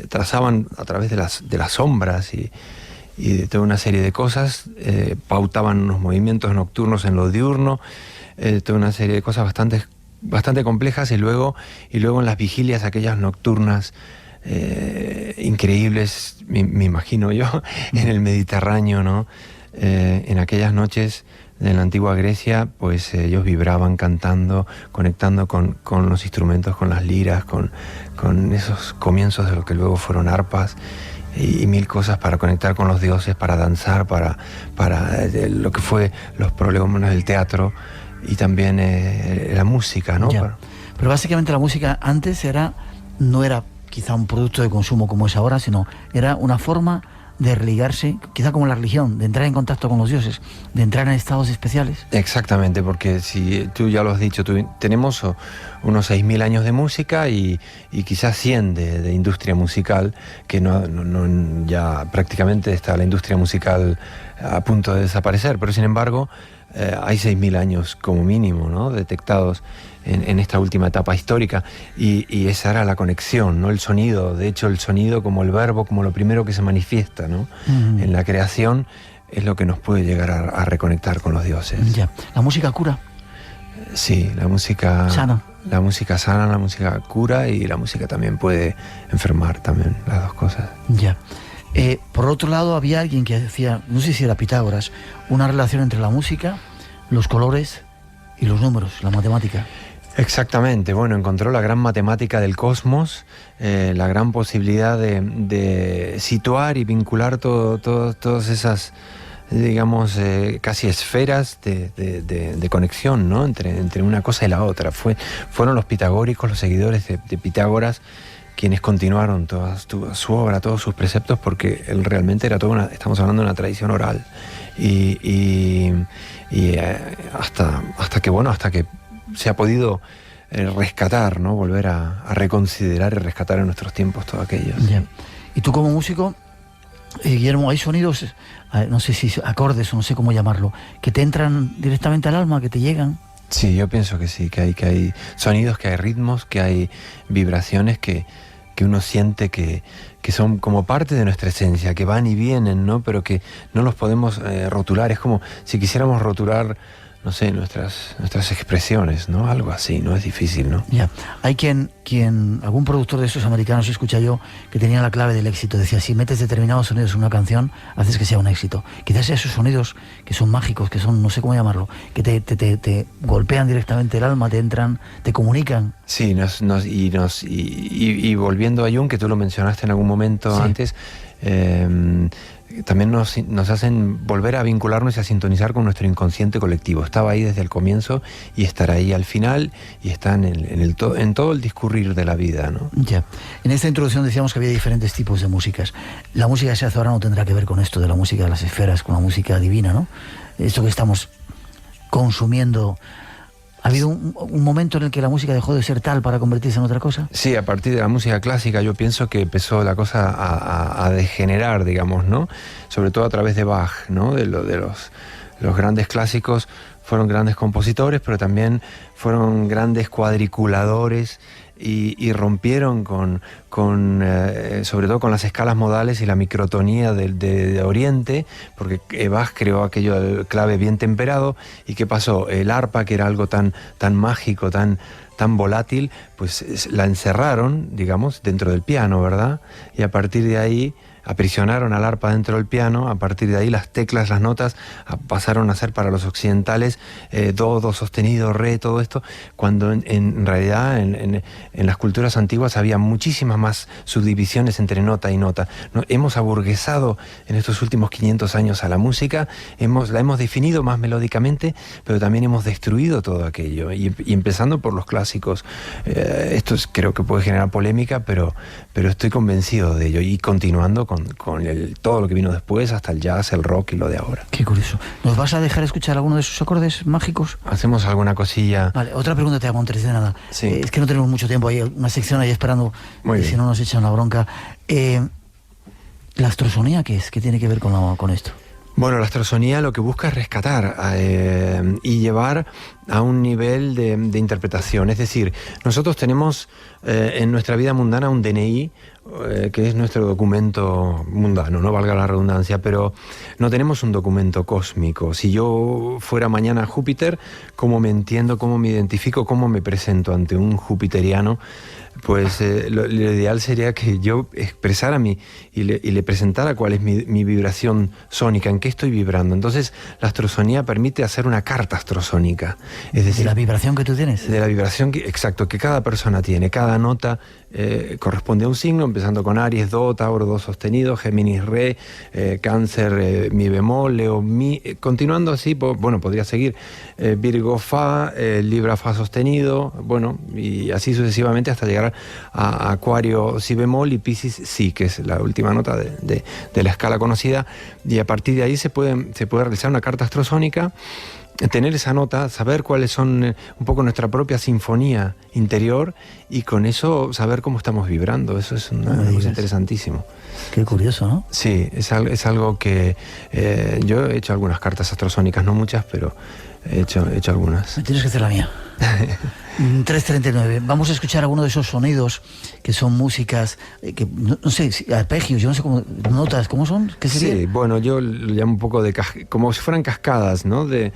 trazaban a través de las sombras y de toda una serie de cosas, pautaban unos movimientos nocturnos en lo diurno, toda una serie de cosas bastante complejas, y luego en las vigilias aquellas nocturnas increíbles, me imagino yo, en el Mediterráneo, ¿no? En aquellas noches en la antigua Grecia, pues ellos vibraban cantando, conectando con los instrumentos, con las liras, con esos comienzos de lo que luego fueron arpas y mil cosas para conectar con los dioses, para danzar, para lo que fue los prolegómenos del teatro y también la música, ¿no? Pero básicamente la música antes no era quizá un producto de consumo como es ahora, sino era una forma de religarse, quizá como la religión, de entrar en contacto con los dioses, de entrar en estados especiales. Exactamente, porque si tú ya lo has dicho, tenemos unos 6.000 años de música y quizás 100 de industria musical, que ya prácticamente está la industria musical a punto de desaparecer, pero sin embargo hay 6.000 años como mínimo, ¿no? Detectados en esta última etapa histórica, y esa era la conexión, ¿no? El sonido, de hecho el sonido como el verbo, como lo primero que se manifiesta, ¿no? En la creación, es lo que nos puede llegar a reconectar con los dioses. Ya. ¿La música cura? Sí, la música sana. La música sana, la música cura, y la música también puede enfermar, también, las dos cosas. Ya. Por otro lado, había alguien que decía, no sé si era Pitágoras, una relación entre la música, los colores y los números, la matemática. Exactamente, bueno, encontró la gran matemática del cosmos, la gran posibilidad de situar y vincular todas esas, digamos, casi esferas de conexión, ¿no? entre una cosa y la otra. Fueron los pitagóricos, los seguidores de Pitágoras, quienes continuaron toda su obra, todos sus preceptos, porque él realmente era estamos hablando de una tradición oral, y hasta que se ha podido rescatar, ¿no? Volver a reconsiderar y rescatar en nuestros tiempos todo aquello. Yeah. Y tú como músico, Guillermo, hay sonidos, no sé si acordes o no sé cómo llamarlo, que te entran directamente al alma, que te llegan. Sí, yo pienso que sí, que hay sonidos, que hay ritmos, que hay vibraciones que uno siente que son como parte de nuestra esencia, que van y vienen, ¿no? Pero que no los podemos rotular. Es como si quisiéramos rotular, no sé, nuestras expresiones, ¿no? Algo así, ¿no? Es difícil, ¿no? Ya. Hay algún productor de esos americanos, escucha yo, que tenía la clave del éxito. Decía, si metes determinados sonidos en una canción, haces que sea un éxito. Quizás sea esos sonidos que son mágicos, que son, no sé cómo llamarlo, que te golpean directamente el alma, te entran, te comunican. Sí, y volviendo a Jung, que tú lo mencionaste en algún momento antes, también nos hacen volver a vincularnos y a sintonizar con nuestro inconsciente colectivo. Estaba ahí desde el comienzo y estará ahí al final, y está en todo el discurrir de la vida, ¿no? Ya. En esta introducción decíamos que había diferentes tipos de músicas. La música que se hace ahora no tendrá que ver con esto de la música de las esferas, con la música divina, ¿no? Esto que estamos consumiendo. ¿Ha habido un momento en el que la música dejó de ser tal para convertirse en otra cosa? Sí, a partir de la música clásica yo pienso que empezó la cosa a degenerar, digamos, ¿no? Sobre todo a través de Bach, ¿no? De los grandes clásicos fueron grandes compositores, pero también fueron grandes cuadriculadores y rompieron sobre todo con las escalas modales y la microtonía de Oriente, porque Bach creó aquello del clave bien temperado. ¿Y qué pasó? El arpa, que era algo tan mágico, tan volátil, pues la encerraron, digamos, dentro del piano, ¿verdad? Y a partir de ahí aprisionaron al arpa dentro del piano. A partir de ahí las teclas, las notas pasaron a ser para los occidentales do sostenido, re, todo esto, cuando en realidad en las culturas antiguas había muchísimas más subdivisiones entre nota y nota. Hemos aburguesado en estos últimos 500 años a la música, la hemos definido más melódicamente, pero también hemos destruido todo aquello, y empezando por los clásicos. Esto creo que puede generar polémica, pero estoy convencido de ello, y continuando con todo lo que vino después, hasta el jazz, el rock y lo de ahora. Qué curioso. ¿Nos vas a dejar escuchar alguno de esos acordes mágicos? Hacemos alguna cosilla. Vale, otra pregunta te hago antes de nada. Sí. Es que no tenemos mucho tiempo, hay una sección ahí esperando, si no nos echan la bronca. ¿La astrosonía qué es? ¿Qué tiene que ver con esto? Bueno, la astrosonía lo que busca es rescatar y llevar a un nivel de interpretación. Es decir, nosotros tenemos en nuestra vida mundana un DNI, que es nuestro documento mundano, no valga la redundancia, pero no tenemos un documento cósmico. Si yo fuera mañana Júpiter, ¿cómo me entiendo, cómo me identifico, cómo me presento ante un jupiteriano? Pues lo ideal sería que yo expresara y le presentara cuál es mi vibración sónica, en qué estoy vibrando. Entonces la astrosonía permite hacer una carta astrosónica. Es decir, ¿de la vibración que tú tienes? De la vibración exacto, que cada persona tiene. Cada nota corresponde a un signo, empezando con Aries, Do, Tauro, Do sostenido, Géminis, Re, Cáncer, Mi bemol, Leo, Mi, continuando así, bueno, podría seguir, Virgo, Fa, Libra, Fa sostenido, bueno, y así sucesivamente hasta llegar a Acuario, Si bemol, y Piscis, Si, que es la última nota de la escala conocida, y a partir de ahí se puede realizar una carta astrosónica, tener esa nota, saber cuáles son un poco nuestra propia sinfonía interior, y con eso saber cómo estamos vibrando. Eso es una cosa interesantísimo. Qué curioso, ¿no? Sí, es algo que yo he hecho algunas cartas astrosónicas, no muchas, pero he hecho algunas. Me tienes que hacer la mía. 3:39. Vamos a escuchar alguno de esos sonidos que son músicas, que no sé, arpegios, yo no sé cómo, notas, ¿cómo son? ¿Qué sería? Sí, bueno, yo lo llamo un poco como si fueran cascadas, ¿no? De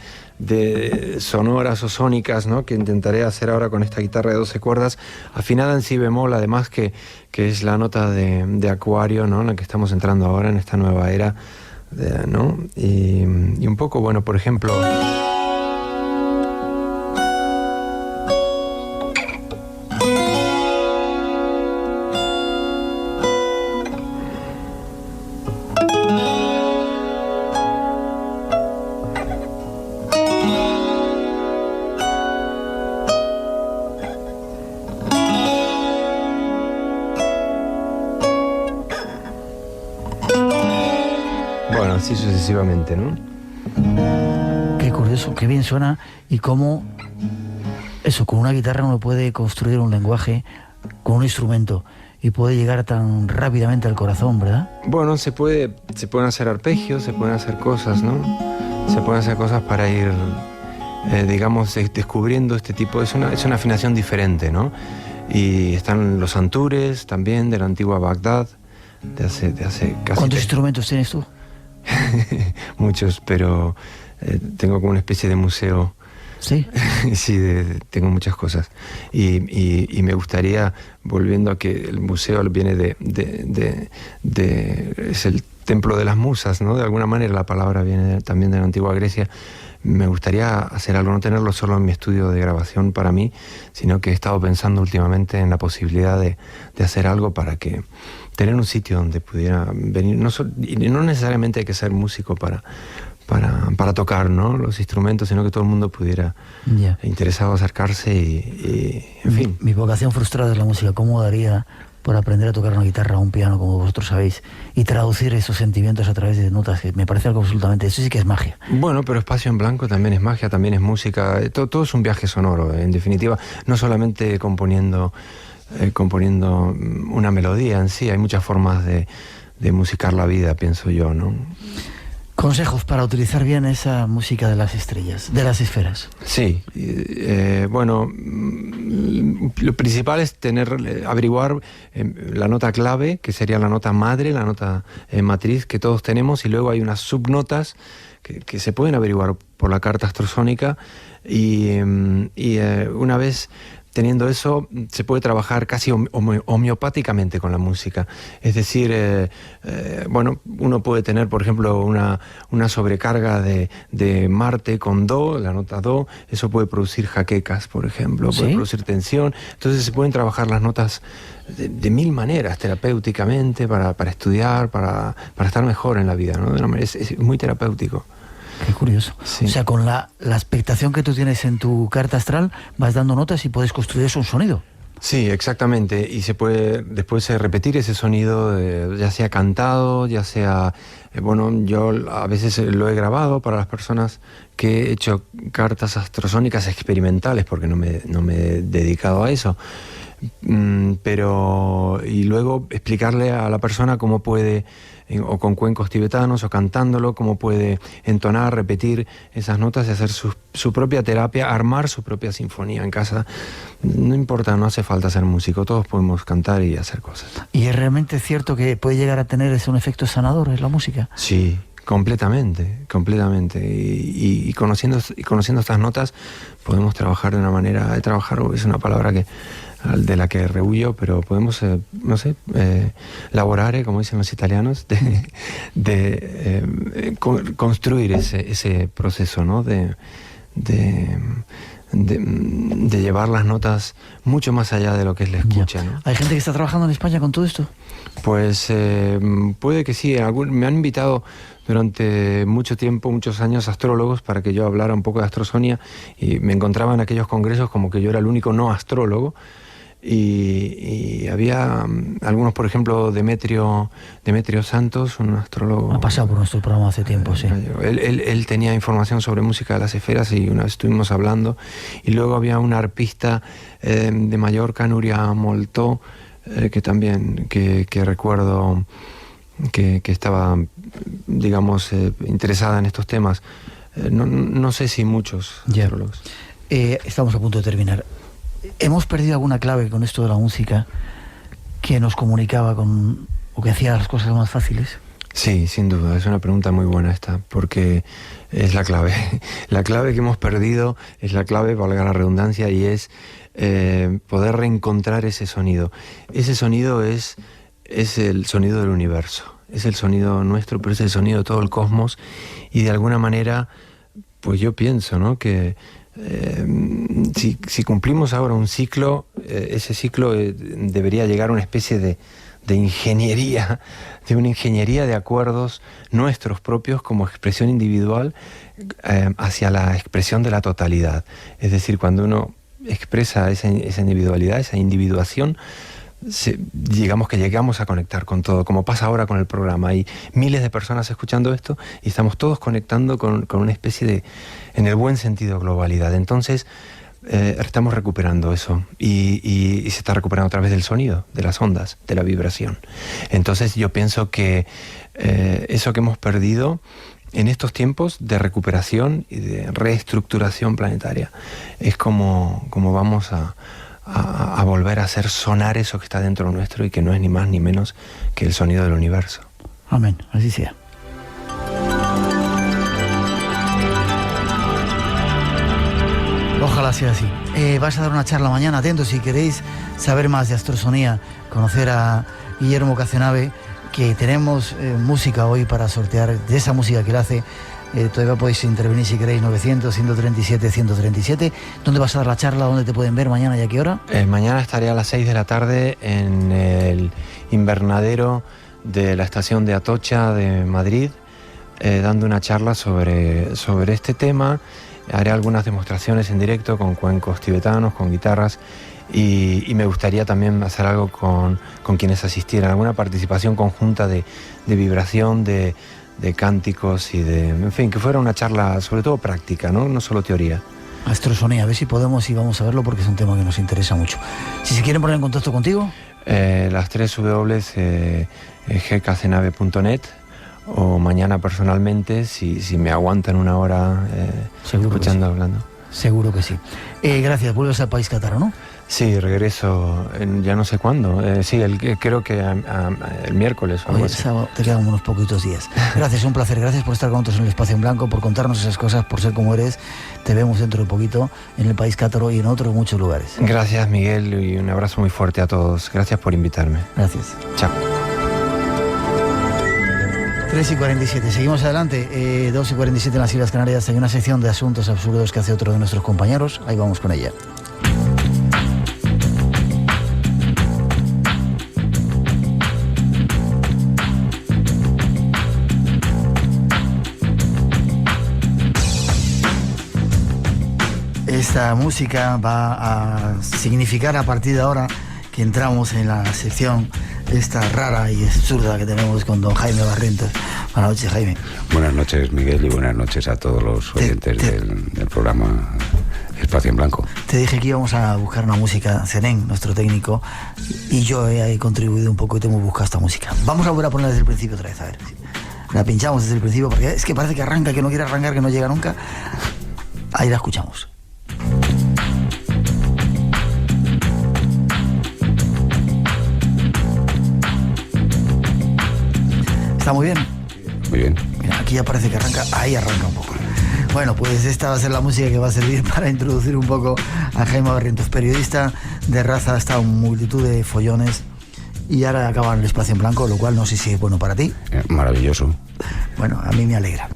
sonoras o sónicas, ¿no? Que intentaré hacer ahora con esta guitarra de 12 cuerdas, afinada en si bemol, además que es la nota de Acuario, ¿no? En la que estamos entrando ahora en esta nueva era, ¿no? Y un poco, bueno, por ejemplo... Así sucesivamente, ¿no? Qué curioso, qué bien suena, y cómo Eso, con una guitarra uno puede construir un lenguaje con un instrumento y puede llegar tan rápidamente al corazón, ¿verdad? Bueno, se pueden hacer arpegios, se pueden hacer cosas, ¿no? Se pueden hacer cosas para ir, digamos, descubriendo este tipo. Es una afinación diferente, ¿no? Y están los santures también de la antigua Bagdad, de hace casi... ¿Cuántos instrumentos tienes tú? Muchos, pero tengo como una especie de museo. ¿Sí? Sí, tengo muchas cosas. Y me gustaría, volviendo a que el museo viene es el templo de las musas, ¿no? De alguna manera la palabra viene también de la antigua Grecia. Me gustaría hacer algo, no tenerlo solo en mi estudio de grabación para mí, sino que he estado pensando últimamente en la posibilidad de hacer algo para que tener un sitio donde pudiera venir, y no necesariamente hay que ser músico para tocar, ¿no?, los instrumentos, sino que todo el mundo pudiera interesado acercarse y en fin. Mi vocación frustrada es la música. ¿Cómo daría por aprender a tocar una guitarra o un piano, como vosotros sabéis, y traducir esos sentimientos a través de notas? Que me parece algo absolutamente... Eso sí que es magia. Bueno, pero Espacio en Blanco también es magia, también es música. Todo es un viaje sonoro, en definitiva. No solamente componiendo una melodía en sí. Hay muchas formas de musicar la vida, pienso yo, ¿no? Consejos para utilizar bien esa música de las estrellas, de las esferas. Sí, bueno, lo principal es averiguar la nota clave, que sería la nota madre, la nota matriz que todos tenemos, y luego hay unas subnotas que se pueden averiguar por la carta astrosónica, y una vez teniendo eso, se puede trabajar casi homeopáticamente con la música. Es decir, bueno, uno puede tener, por ejemplo, una sobrecarga de Marte con Do, la nota Do. Eso puede producir jaquecas, por ejemplo, puede producir tensión. Entonces se pueden trabajar las notas de mil maneras, terapéuticamente, para estudiar, para estar mejor en la vida, ¿no? De una manera, es muy terapéutico. Qué curioso. Sí. O sea, con la expectación que tú tienes en tu carta astral, vas dando notas y puedes construir eso un sonido. Sí, exactamente. Y se puede después repetir ese sonido, ya sea cantado, ya sea... bueno, yo a veces lo he grabado para las personas que he hecho cartas astrosónicas experimentales, porque no me he dedicado a eso. Pero... y luego explicarle a la persona cómo puede... o con cuencos tibetanos, o cantándolo, cómo puede entonar, repetir esas notas y hacer su propia terapia, armar su propia sinfonía en casa. No importa, no hace falta ser músico, todos podemos cantar y hacer cosas. ¿Y es realmente cierto que puede llegar a tener un efecto sanador en la música? Sí, completamente. Y conociendo estas notas podemos trabajar de una manera... trabajar es una palabra de la que rehuyo, pero podemos, no sé, lavorare, como dicen los italianos, de construir ese proceso, ¿no? De llevar las notas mucho más allá de lo que es la escucha, ¿no? ¿Hay gente que está trabajando en España con todo esto? Pues puede que sí. Me han invitado durante mucho tiempo, muchos años, astrólogos para que yo hablara un poco de astrosonia, y me encontraba en aquellos congresos como que yo era el único no astrólogo. Y había algunos, por ejemplo, Demetrio Santos, un astrólogo. Ha pasado por nuestro programa hace tiempo, sí. Él tenía información sobre música de las esferas, y una vez estuvimos hablando. Y luego había una arpista de Mallorca, Nuria Moltó, que también, que recuerdo que estaba, digamos, interesada en estos temas. No sé si muchos astrólogos. Estamos a punto de terminar. ¿Hemos perdido alguna clave con esto de la música que nos comunicaba o que hacía las cosas más fáciles? Sí, sin duda, es una pregunta muy buena esta, porque es la clave. La clave que hemos perdido es la clave, valga la redundancia, y es poder reencontrar ese sonido. Ese sonido es el sonido del universo, es el sonido nuestro, pero es el sonido de todo el cosmos, y de alguna manera, pues yo pienso, ¿no?, que si cumplimos ahora un ciclo, ese ciclo debería llegar a una especie de ingeniería, de una ingeniería de acuerdos nuestros propios como expresión individual hacia la expresión de la totalidad. Es decir, cuando uno expresa esa individualidad, esa individuación, digamos que llegamos a conectar con todo, como pasa ahora con el programa. Hay miles de personas escuchando esto y estamos todos conectando con una especie de, en el buen sentido, globalidad. Entonces, estamos recuperando eso y se está recuperando a través del sonido, de las ondas, de la vibración. Entonces yo pienso que eso que hemos perdido en estos tiempos de recuperación y de reestructuración planetaria es como vamos a volver a hacer sonar eso que está dentro nuestro y que no es ni más ni menos que el sonido del universo. Amén, así sea. Ojalá sea así. Vas a dar una charla mañana, atentos, si queréis saber más de astrosonía, conocer a Guillermo Cazenave, que tenemos música hoy para sortear, de esa música que él hace. Todavía podéis intervenir si queréis, 900-137-137. ¿Dónde vas a dar la charla? ¿Dónde te pueden ver mañana y a qué hora? Mañana estaré a las 6 de la tarde en el invernadero de la estación de Atocha de Madrid, dando una charla sobre este tema. Haré algunas demostraciones en directo con cuencos tibetanos, con guitarras, y me gustaría también hacer algo con quienes asistieran, alguna participación conjunta de vibración, de cánticos y en fin, que fuera una charla sobre todo práctica, no solo teoría. Astrosonía, a ver si podemos y vamos a verlo porque es un tema que nos interesa mucho. Si se quieren poner en contacto contigo, las 3 gcazenave.net, o mañana personalmente, si me aguantan una hora escuchando, hablando. Seguro que sí. Gracias, vuelves al país cátaro, ¿no? Sí, regreso ya no sé cuándo. Sí, creo que el miércoles o algo así. Sábado, te quedan unos poquitos días. Gracias, un placer. Gracias por estar con nosotros en el Espacio en Blanco, por contarnos esas cosas, por ser como eres. Te vemos dentro de poquito en el país cátaro y en otros muchos lugares. Gracias, Miguel, y un abrazo muy fuerte a todos. Gracias por invitarme. Gracias. Chao. 3:47, seguimos adelante. 2:47 en las Islas Canarias. Hay una sección de asuntos absurdos que hace otro de nuestros compañeros. Ahí vamos con ella. Esta música va a significar a partir de ahora que entramos en la sección esta rara y absurda que tenemos con don Jaime Barrientos. Buenas noches, Jaime. Buenas noches, Miguel, y buenas noches a todos los oyentes del programa Espacio en Blanco. Te dije que íbamos a buscar una música, Zenén, nuestro técnico, y yo he contribuido un poco y te hemos buscado esta música. Vamos a volver a ponerla desde el principio otra vez, a ver. La pinchamos desde el principio porque es que parece que arranca, que no quiere arrancar, que no llega nunca. Ahí la escuchamos. ¿Está muy bien? Muy bien. Mira, aquí ya parece que arranca, ahí arranca un poco. Bueno, pues esta va a ser la música que va a servir para introducir un poco a Jaime Barrientos, periodista de raza, ha estado en multitud de follones y ahora acaba en el Espacio en Blanco, lo cual no sé si es bueno para ti. Maravilloso. Bueno, a mí me alegra.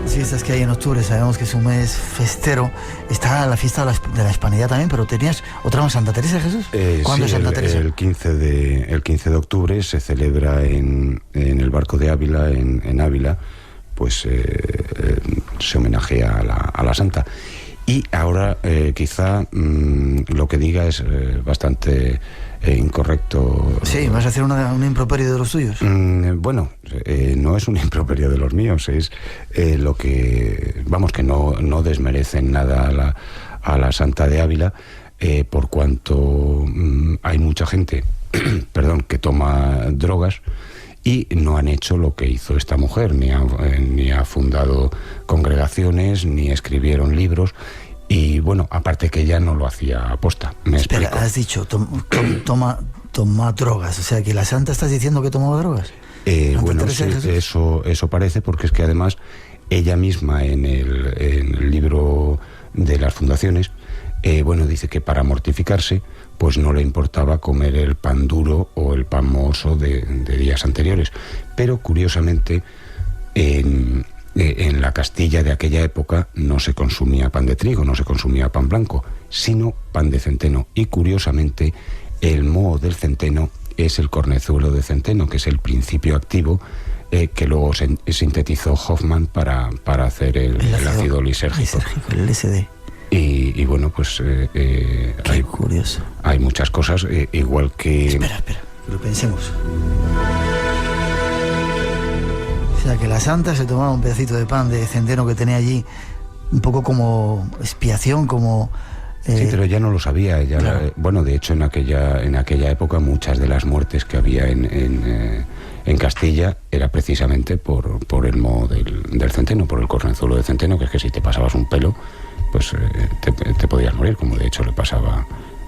Fiestas que hay en octubre, sabemos que es un mes festero. Está la fiesta de la Hispanidad también, pero tenías otra en Santa Teresa, Jesús. ¿Cuándo es Santa Teresa? El 15 de octubre se celebra en el Barco de Ávila, en Ávila, pues se homenajea a la Santa. Y ahora quizá lo que diga es bastante incorrecto. Sí, ¿vas a hacer un improperio de los tuyos? Bueno, no es un improperio de los míos, es lo que, vamos, que no desmerecen nada a la Santa de Ávila, por cuanto hay mucha gente perdón, que toma drogas y no han hecho lo que hizo esta mujer, ni ha fundado congregaciones, ni escribieron libros. Y bueno, aparte que ella no lo hacía aposta. Espera, has dicho toma drogas, o sea que la santa estás diciendo que tomaba drogas. Bueno, sí, eso parece, porque es que además ella misma en el libro de las fundaciones, bueno, dice que para mortificarse pues no le importaba comer el pan duro o el pan mohoso de días anteriores. Pero curiosamente en la Castilla de aquella época no se consumía pan de trigo, no se consumía pan blanco, sino pan de centeno. Y curiosamente el moho del centeno es el cornezuelo de centeno, que es el principio activo que luego sintetizó Hoffman para hacer el ácido lisérgico. El LSD. Y bueno, pues qué curioso. Hay muchas cosas, igual que... Espera, que lo pensemos. sea que la santa se tomaba un pedacito de pan de centeno que tenía allí, un poco como expiación, como... Sí, pero ella no lo sabía. Ella, claro. Bueno, de hecho, en aquella época muchas de las muertes que había en Castilla era precisamente por el moho del centeno, por el cornezuelo de centeno, que es que si te pasabas un pelo, pues te podías morir, como de hecho le pasaba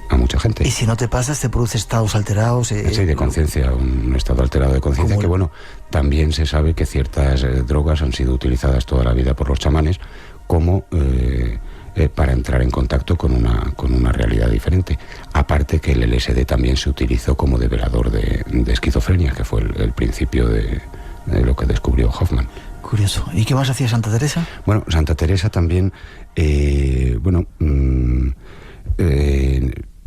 a mucha gente. Y si no te pasas, te produce estados alterados. Sí, de conciencia, un estado alterado de conciencia, que bueno, también se sabe que ciertas drogas han sido utilizadas toda la vida por los chamanes como... para entrar en contacto con una realidad diferente. Aparte que el LSD también se utilizó como develador de esquizofrenia, que fue el principio de lo que descubrió Hoffman. Curioso. ¿Y qué más hacía Santa Teresa? Bueno, Santa Teresa también,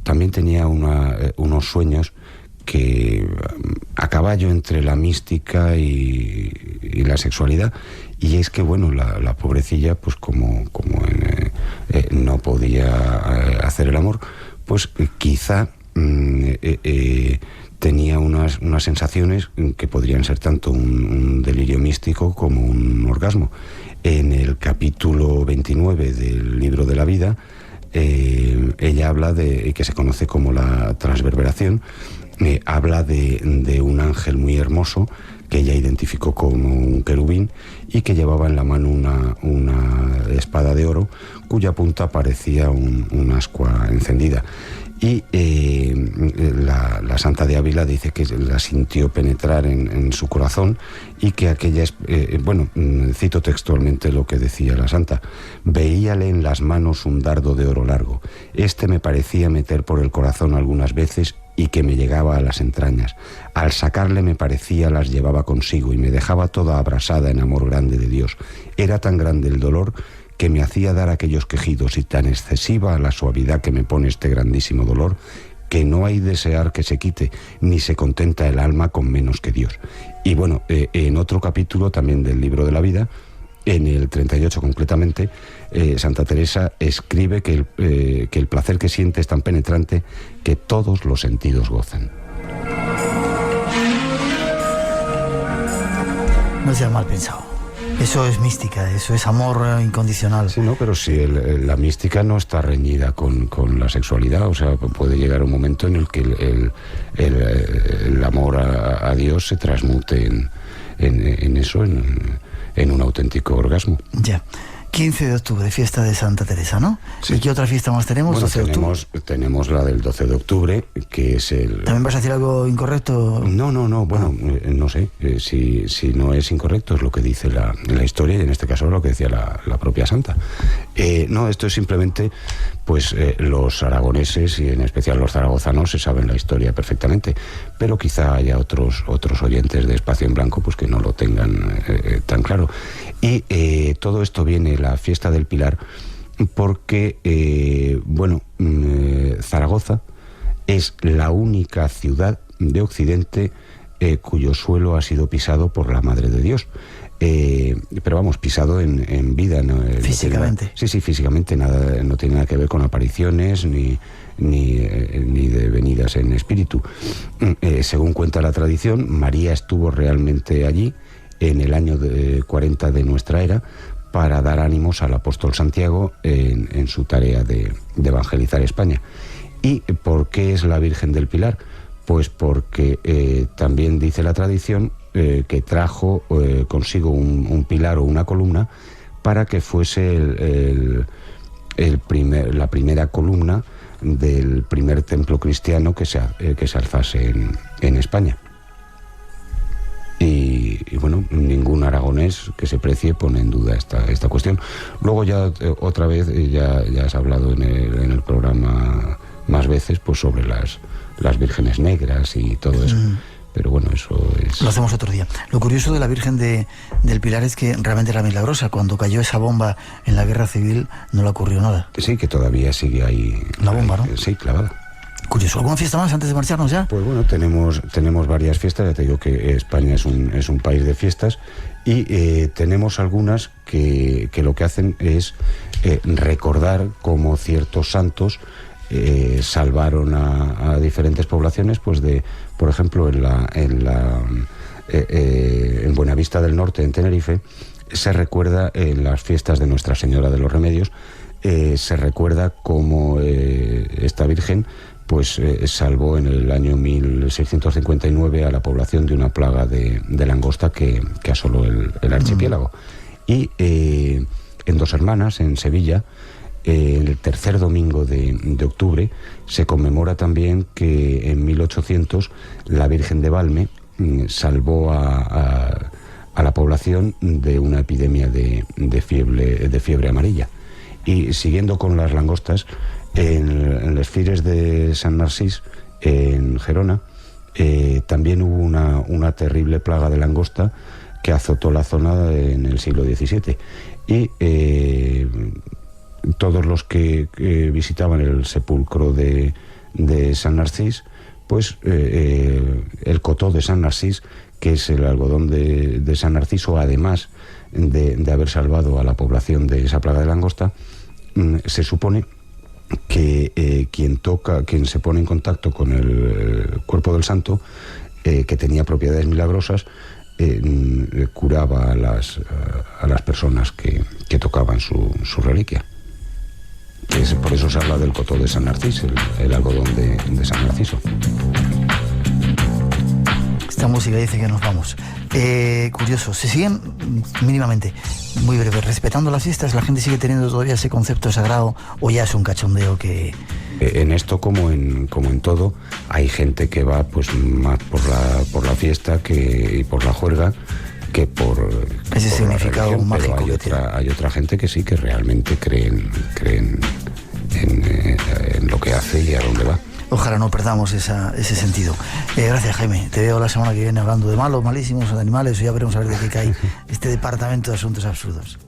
también tenía unos sueños que a caballo entre la mística y la sexualidad, y es que bueno, la pobrecilla, pues como no podía hacer el amor, pues quizá tenía unas sensaciones que podrían ser tanto un delirio místico como un orgasmo. En el capítulo 29 del libro de la vida, ella habla de, que se conoce como la transverberación, habla de un ángel muy hermoso que ella identificó como un querubín y que llevaba en la mano una espada de oro cuya punta parecía un ascua encendida. Y la Santa de Ávila dice que la sintió penetrar en su corazón y que aquella... bueno, cito textualmente lo que decía la Santa. Veíale en las manos un dardo de oro largo. Este me parecía meter por el corazón algunas veces y que me llegaba a las entrañas. Al sacarle me parecía las llevaba consigo y me dejaba toda abrasada en amor grande de Dios. Era tan grande el dolor que me hacía dar aquellos quejidos y tan excesiva la suavidad que me pone este grandísimo dolor que no hay desear que se quite, ni se contenta el alma con menos que Dios. Y bueno, en otro capítulo también del libro de la vida, en el 38 concretamente, Santa Teresa escribe que el placer que siente es tan penetrante que todos los sentidos gozan. No sea mal pensado. Eso es mística, eso es amor incondicional. Sí, no, pero si la mística no está reñida con la sexualidad, o sea, puede llegar un momento en el que el amor a Dios se transmute en eso, en un auténtico orgasmo. Ya. 15 de octubre, fiesta de Santa Teresa, ¿no? Sí. ¿Y qué otra fiesta más tenemos? Bueno, 12 de octubre. Tenemos la del 12 de octubre, que es el... ¿También vas a decir algo incorrecto? No, bueno, no sé, si no es incorrecto, es lo que dice la historia, y en este caso lo que decía la propia Santa. No, esto es simplemente, pues los aragoneses, y en especial los zaragozanos, se saben la historia perfectamente, pero quizá haya otros oyentes de Espacio en Blanco pues que no lo tengan tan claro. Y todo esto viene, la fiesta del Pilar, porque, Zaragoza es la única ciudad de Occidente cuyo suelo ha sido pisado por la Madre de Dios. Pero vamos, pisado en vida. ¿No? Físicamente. Sí, físicamente, nada, no tiene nada que ver con apariciones ni de venidas en espíritu. Según cuenta la tradición, María estuvo realmente allí en el año 40 de nuestra era para dar ánimos al apóstol Santiago en su tarea de evangelizar España. ¿Y por qué es la Virgen del Pilar? Pues porque también dice la tradición que trajo consigo un pilar o una columna para que fuese la primera columna del primer templo cristiano que se alzase en España. Y bueno, ningún aragonés que se precie pone en duda esta cuestión. Luego ya otra vez, ya has hablado en el programa más veces, pues sobre las vírgenes negras y todo eso. Pero bueno, eso es... Lo hacemos otro día. Lo curioso de la Virgen del Pilar es que realmente era milagrosa. Cuando cayó esa bomba en la guerra civil no le ocurrió nada. Sí, que todavía sigue ahí... La bomba, ¿no? Sí, clavada. Curioso. ¿Alguna fiesta más antes de marcharnos ya? Pues bueno, tenemos varias fiestas. Ya te digo que España es un país de fiestas. Y tenemos algunas que lo que hacen es recordar cómo ciertos santos salvaron a diferentes poblaciones, pues por ejemplo, en en Buenavista del Norte, en Tenerife, se recuerda en las fiestas de Nuestra Señora de los Remedios, se recuerda cómo esta Virgen pues salvó en el año 1659 a la población de una plaga de langosta que asoló el archipiélago. Y en Dos Hermanas, en Sevilla, el tercer domingo de octubre, se conmemora también que en 1800 la Virgen de Valme salvó a la población de una epidemia de fiebre amarilla. Y siguiendo con las langostas, en les Fires de Sant Narcís, en Gerona, también hubo una terrible plaga de langosta que azotó la zona en el siglo XVII. Y todos los que visitaban el sepulcro de Sant Narcís, pues el cotó de Sant Narcís, que es el algodón de San Narciso, además de haber salvado a la población de esa plaga de langosta, se supone que quien se pone en contacto con el cuerpo del santo, que tenía propiedades milagrosas, curaba a las personas que tocaban su reliquia. Por eso se habla del cotó de San Narciso, el algodón de San Narciso. Esta música dice que nos vamos. Curioso, se siguen mínimamente, muy breve, respetando las fiestas. La gente sigue teniendo todavía ese concepto sagrado, o ya es un cachondeo que... En esto, como en todo, hay gente que va pues más por la fiesta y por la juerga que por ese significado religión, mágico. Pero hay otra gente que sí, que realmente creen en lo que hace y a dónde va. Ojalá no perdamos ese sentido. Gracias, Jaime. Te veo la semana que viene hablando de malos, malísimos, de animales, o ya veremos a ver de qué cae este departamento de asuntos absurdos.